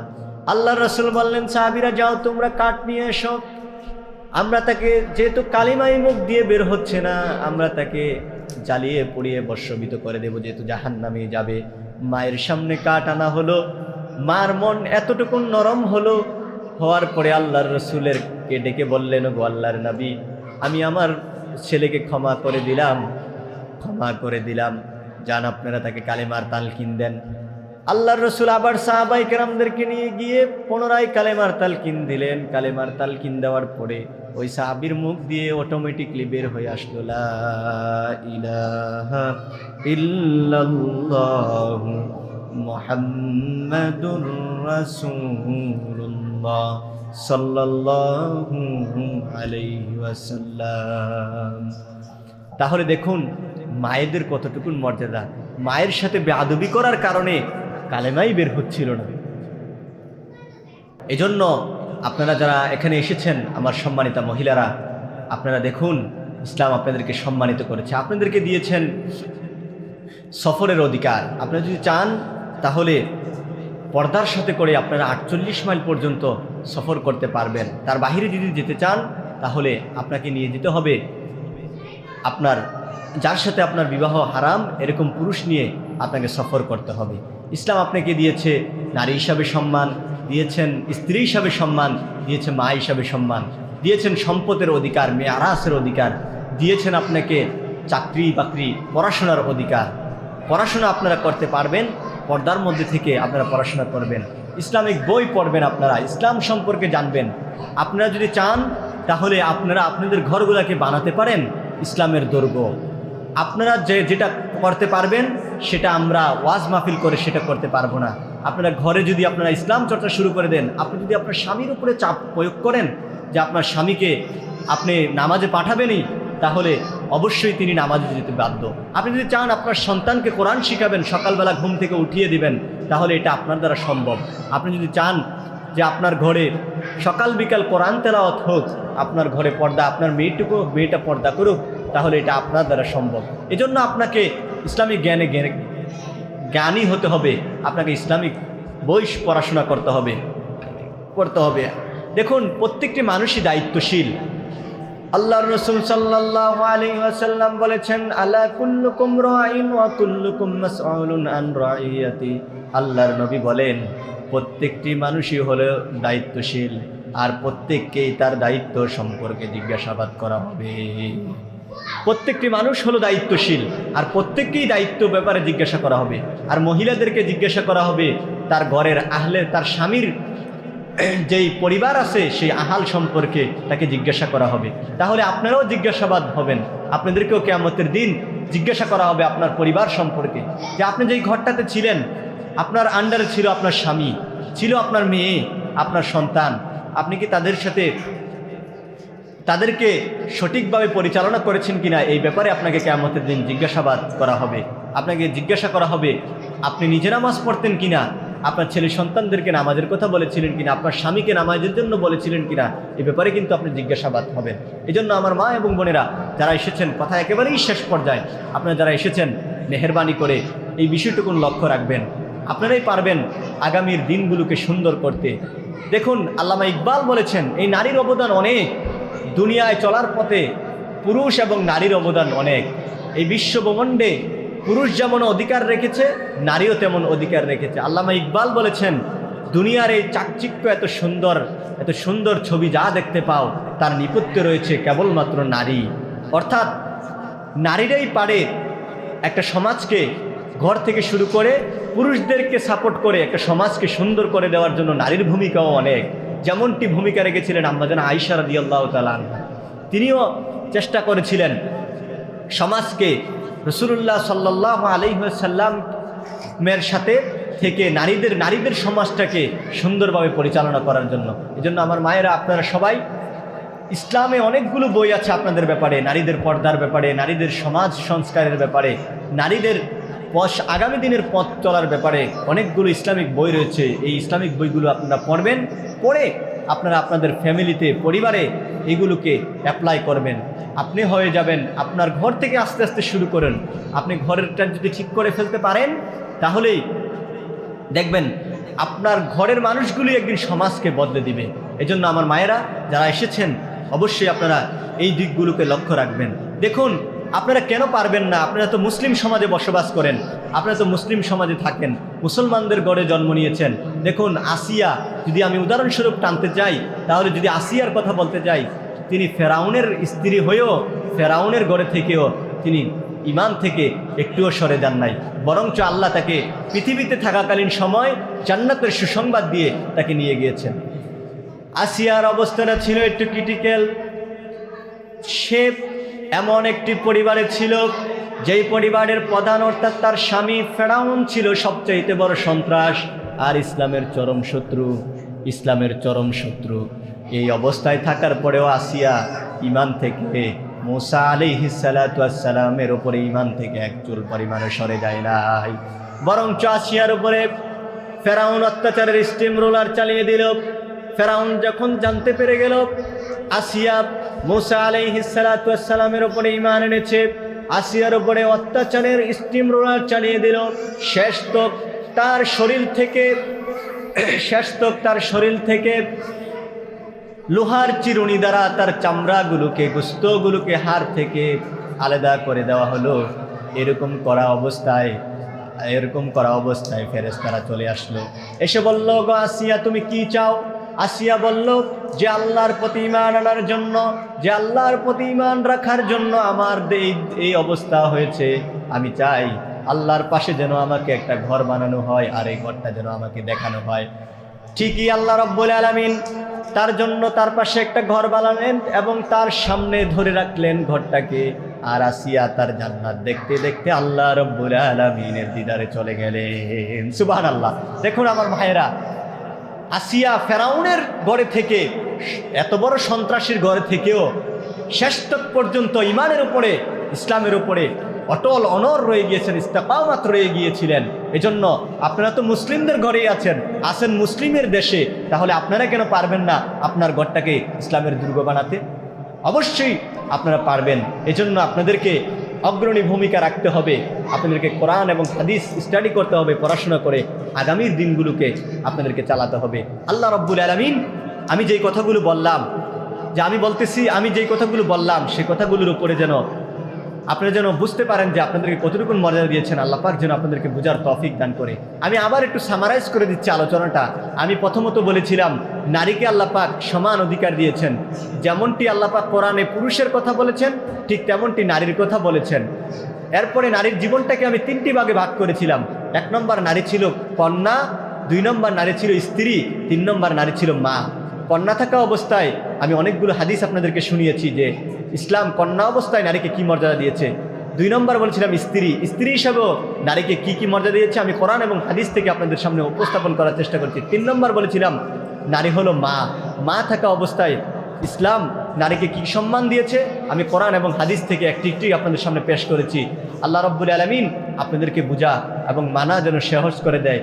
আল্লাহর রাসূল বললেন, সাহাবীরা যাও, তোমরা কাঠ নিয়ে এসো, আমরা তাকে, যেহেতু কালিমাই মুখ দিয়ে বের হচ্ছে না, আমরা তাকে জ্বালিয়ে পুড়িয়ে ভস্মীভূত করে দেব, যেহেতু জাহান্নামে যাবে। মায়ের সামনে কাঠ আনা হলো। মার মন এতটুকু নরম হওয়ার পরে আল্লাহর রসুলেরকে ডেকে বললেন, ওগো আল্লাহর নবী, আমি আমার ছেলেকে ক্ষমা করে দিলাম, যান আপনারা তাকে কালেমার তালকিন দেন। আল্লাহর রসুল আবার সাহাবায়ে কেরামদেরকে নিয়ে গিয়ে পুনরায় কালেমার তালকিন দিলেন। কালেমার তালকিন দেওয়ার পরে ওই সাহাবীর মুখ দিয়ে অটোমেটিকলি বের হয়ে আসলো, লা ইলাহা ইল্লাল্লাহু মুহাম্মাদুর রাসূলুল্লাহ সাল্লাল্লাহু আলাইহি ওয়াসাল্লাম। তাহলে দেখুন মায়েদের কতটুকুন মর্যাদা। মায়ের সাথে বেয়াদবি করার কারণে কালেমাই বের হচ্ছিল না। এজন্য আপনারা যারা এখানে এসেছেন আমার সম্মানিতা মহিলারা, আপনারা দেখুন ইসলাম আপনাদেরকে সম্মানিত করেছে, আপনাদেরকে দিয়েছেন সফরের অধিকার। আপনারা যদি চান তাহলে পর্দার সাথে করে আপনারা 48 মাইল পর্যন্ত সফর করতে পারবেন। তার বাইরে যদি যেতে চান তাহলে আপনাকে নিয়ে যেতে হবে আপনার যার সাথে আপনার বিবাহ হারাম এরকম পুরুষ নিয়ে আপনাকে সফর করতে হবে। ইসলাম আপনাকে দিয়েছে নারী হিসাবে সম্মান, দিয়েছেন স্ত্রী হিসাবে সম্মান, দিয়েছে মা হিসাবে সম্মান, দিয়েছেন সম্পদের অধিকার, মেয়ারাসের অধিকার, দিয়েছেন আপনাকে চাকরি বাকরি পড়াশোনার অধিকার। পড়াশোনা আপনারা করতে পারবেন, পর্দার মধ্যে থেকে আপনারা পড়াশোনা করবেন, ইসলামিক বই পড়বেন, আপনারা ইসলাম সম্পর্কে জানবেন। আপনারা যদি চান তাহলে আপনারা আপনাদের ঘরগুলোকে বানাতে পারেন ইসলামের দৈর্ঘ্য। আপনারা যেটা করতে পারবেন সেটা আমরা ওয়াজ মাহফিল করে সেটা করতে পারবো না। আপনারা ঘরে যদি আপনারা ইসলাম চর্চা শুরু করে দেন, আপনি যদি আপনার স্বামীর উপরে চাপ প্রয়োগ করেন যে আপনার স্বামীকে আপনি নামাজে পাঠাবেনই, তাহলে অবশ্যই তিনি নামাজে যেতে বাধ্য। আপনি যদি চান আপনার সন্তানকে কোরআন শিখাবেন, সকালবেলা ঘুম থেকে উঠিয়ে দিবেন, তাহলে এটা আপনার দ্বারা সম্ভব। আপনি যদি চান যে আপনার ঘরে সকাল বিকাল কোরআন তেলাওয়াত হোক, আপনার ঘরে পর্দা, আপনার মেয়েটা পর্দা করুক, তাহলে এটা আপনার দ্বারা সম্ভব। এজন্য আপনাকে ইসলামিক জ্ঞানী হতে হবে, আপনাকে ইসলামিক বই পড়াশোনা করতে হবে। দেখুন প্রত্যেকটি মানুষই দায়িত্বশীল। আল্লাহর রাসূল সাল্লাল্লাহু আলাইহি ওয়াসাল্লাম বলেছেন, আলা কুল্লুকুম রাঈন ওয়া কুল্লুকুম মাসউলুন আন রাইয়াতি। আল্লাহর নবী বলেন প্রত্যেকটি মানুষই হলো দায়িত্বশীল, আর প্রত্যেককেই তার দায়িত্ব সম্পর্কে জিজ্ঞাসাবাদ করা হবে। প্রত্যেকটি মানুষ হলো দায়িত্বশীল, আর প্রত্যেককেই দায়িত্ব ব্যাপারে জিজ্ঞাসা করা হবে। আর মহিলাদেরকে জিজ্ঞাসা করা হবে তার ঘরের আহলে, তার স্বামীর যেই পরিবার আছে সেই আহাল সম্পর্কে তাকে জিজ্ঞাসা করা হবে। তাহলে আপনারাও জিজ্ঞাসাবাদ হবেন, আপনাদেরকেও কিয়ামতের দিন জিজ্ঞাসা করা হবে আপনার পরিবার সম্পর্কে, যে আপনি যেই ঘরটাতে ছিলেন, আপনার আন্ডারে ছিল আপনার স্বামী, ছিল আপনার মেয়ে, আপনার সন্তান, আপনি কি তাদেরকে সঠিকভাবে পরিচালনা করেছেন কিনা, এই ব্যাপারে আপনাকে কিয়ামতের দিন জিজ্ঞাসাবাদ করা হবে। আপনাকে জিজ্ঞাসা করা হবে আপনি নিজে নামাজ পড়তেন কিনা, আপনার ছেলে সন্তানদেরকে নামাজের কথা বলেছিলেন কিনা, আপনার স্বামীকে নামাজের জন্য বলেছিলেন কিনা, এই ব্যাপারে কিন্তু আপনি জিজ্ঞাসাবাদ হবেন। এই জন্য আমার মা এবং বোনেরা যারা এসেছেন, কথা একেবারেই শেষ পর্যায়ে, আপনারা যারা এসেছেন মেহেরবানি করে এই বিষয়টুকুন লক্ষ্য রাখবেন, আপনারাই পারবেন আগামীর দিনগুলোকে সুন্দর করতে। দেখুন আল্লামা ইকবাল বলেছেন এই নারীর অবদান অনেক, দুনিয়ায় চলার পথে পুরুষ এবং নারীর অবদান অনেক। এই বিশ্বব্রহ্মাণ্ডে পুরুষ যেমন অধিকার রেখেছে, নারীও তেমন অধিকার রেখেছে। আল্লামা ইকবাল বলেছেন দুনিয়ার এই চাকচিক্য এত সুন্দর ছবি যা দেখতে পাও, তার নেপথ্যে রয়েছে কেবলমাত্র নারী। অর্থাৎ নারীরাই পারে একটা সমাজকে ঘর থেকে শুরু করে পুরুষদেরকে সাপোর্ট করে একটা সমাজকে সুন্দর করে দেওয়ার জন্য নারীর ভূমিকাও অনেক। যেমনটি ভূমিকা রেখেছিলেন আম্মাজান আয়েশা রাদিয়াল্লাহু তাআলা আনহা, তিনিও চেষ্টা করেছিলেন সমাজকে রাসূলুল্লাহ সাল্লাল্লাহু আলাইহি ওয়াসাল্লামের সাথে থেকে নারীদের সমাজটাকে সুন্দরভাবে পরিচালনা করার জন্য। এজন্য আমার মায়েরা, আপনারা সবাই, ইসলামে অনেকগুলো বই আছে আপনাদের ব্যাপারে, নারীদের পর্দার ব্যাপারে, নারীদের সমাজ সংস্কারের ব্যাপারে, নারীদের আগামী দিনের পথ চলার ব্যাপারে অনেকগুলো ইসলামিক বই রয়েছে। এই ইসলামিক বইগুলো আপনারা পড়বেন, পড়ে আপনারা আপনাদের ফ্যামিলিতে, পরিবারে এগুলোকে অ্যাপ্লাই করবেন। আপনি হয়ে যাবেন, আপনার ঘর থেকে আস্তে আস্তে শুরু করেন। আপনি ঘরেরটা যদি ঠিক করে ফেলতে পারেন, তাহলেই দেখবেন আপনার ঘরের মানুষগুলি একদিন সমাজকে বদলে দিবে। এজন্য আমার মায়েরা যারা এসেছেন, অবশ্যই আপনারা এই দিকগুলোকে লক্ষ্য রাখবেন। দেখুন আপনারা কেন পারবেন না? আপনারা তো মুসলিম সমাজে বসবাস করেন, আপনারা তো মুসলিম সমাজে থাকেন, মুসলমানদের গড়ে জন্ম নিয়েছেন। দেখুন আসিয়া, যদি আমি উদাহরণস্বরূপ টানতে চাই, তাহলে যদি আসিয়ার কথা বলতে চাই, তিনি ফেরাউনের স্ত্রী হয়েও ফেরাউনের গড়ে থেকেও তিনি ঈমান থেকে একটুও সরে যান নাই, বরঞ্চ আল্লাহ তাকে পৃথিবীতে থাকাকালীন সময় জান্নাতের সুসংবাদ দিয়ে তাকে নিয়ে গিয়েছেন। আসিয়ার অবস্থাটা ছিল একটু ক্রিটিক্যাল, সে এমন একটি পরিবারে ছিল যেই পরিবারের প্রধান অর্থাৎ তার স্বামী ফেরাউন ছিল সবচাইতে বড় সন্ত্রাস আর ইসলামের চরম শত্রু, ইসলামের চরম শত্রু। এই অবস্থায় থাকার পরেও আসিয়া ইমান থেকে মুসা আলাইহিস সালাতু ওয়াস সালামের উপরে ইমান থেকে এক চুল পরিমাণে সরে যায় নাই, বরঞ্চ আসিয়ার উপরে ফেরাউন অত্যাচারের স্টিম রোলার চালিয়ে দিল। ফেরাউন যখন জানতে পেরে গেল আসিয়া মুসা আলাইহিস সালাতু ওয়াস সালামের উপরে ঈমান এনেছে, আসিয়ার উপরে অত্যাচারের স্টিম রোলার চালিয়ে দিল। শেষ তক তার শরীর থেকে লোহার চিরুনি দ্বারা তার চামড়াগুলোকে, গোস্তগুলোকে হাড় থেকে আলাদা করে দেওয়া হলো। এরকম করা অবস্থায় ফেরেশতারা চলে আসলো, এসে বলল, গো আসিয়া তুমি কি চাও? আসিয়া বলল যে আল্লাহর প্রতি ঈমান আনার জন্য, যে আল্লাহর প্রতি ঈমান রাখার জন্য আমার এই অবস্থা হয়েছে। আমি চাই আল্লাহর পাশে যেন আমাকে একটা ঘর বানানো হয়, আর এই ঘরটা যেন আমাকে দেখানো হয়। ঠিকই আল্লাহ রাব্বুল আলামিন তার জন্য তার পাশে একটা ঘর বানালেন এবং তার সামনে ধরে রাখলেন ঘরটাকে। আর আসিয়া তার জান্নাত দেখতে দেখতে আল্লাহ রাব্বুল আলামিনের দিদারে চলে গেলেন। সুবহানাল্লাহ। দেখুন আমার ভাইয়েরা, আসিয়া ফেরাউনের ঘরে থেকে, এত বড় সন্ত্রাসীর ঘরে থেকেও শেষ তক পর্যন্ত ইমানের উপরে, ইসলামের উপরে অটল অনর রয়ে গিয়েছেন, ইস্তেকামাত রয়ে গিয়েছিলেন। এজন্য আপনারা তো মুসলিমদের ঘরেই আছেন মুসলিমের দেশে, তাহলে আপনারা কেন পারবেন না আপনার ঘরটাকে ইসলামের দুর্গ বানাতে? অবশ্যই আপনারা পারবেন। এজন্য আপনাদেরকে অগ্রণী ভূমিকা রাখতে হবে, আপনাদেরকে কোরআন এবং হাদিস স্টাডি করতে হবে, পড়াশোনা করে আগামীর দিনগুলোকে আপনাদেরকে চালাতে হবে। আল্লাহ রাব্বুল আলামিন আমি যেই কথাগুলো বললাম, সেই কথাগুলোর উপরে যেন আপনারা যেন বুঝতে পারেন যে আপনাদেরকে কতটুকু মর্যাদা দিয়েছেন আল্লাহ পাক, যেন আপনাদেরকে বোঝার তৌফিক দান করে। আমি আবার একটু সামারাইজ করে দিচ্ছি আলোচনাটা। আমি প্রথমত বলেছিলাম নারীকে আল্লাহ পাক সমান অধিকার দিয়েছেন। যেমনটি আল্লাহ পাক কোরআনে পুরুষের কথা বলেছেন, ঠিক তেমনটি নারীর কথা বলেছেন। এরপরে নারীর জীবনটাকে আমি 3টি ভাগে ভাগ করেছিলাম। 1 নম্বর নারী ছিল কন্যা, 2 নম্বর নারী ছিল স্ত্রী, 3 নম্বর নারী ছিল মা। কন্যা থাকা অবস্থায় আমি অনেকগুলো হাদিস আপনাদেরকে শুনিয়েছি যে ইসলাম কন্যা অবস্থায় নারীকে কি মর্যাদা দিয়েছে। 2 নম্বর বলেছিলাম স্ত্রী হিসাবেও নারীকে কি মর্যাদা দিয়েছে আমি কোরআন এবং হাদিস থেকে আপনাদের সামনে উপস্থাপন করার চেষ্টা করছি। 3 নম্বর বলেছিলাম নারী হলো মা থাকা অবস্থায় ইসলাম নারীকে কি সম্মান দিয়েছে আমি কোরআন এবং হাদিস থেকে একটি আপনাদের সামনে পেশ করেছি। আল্লাহ রাব্বুল আলামিন আপনাদেরকে বুঝা এবং মানা যেন সহজ করে দেয়।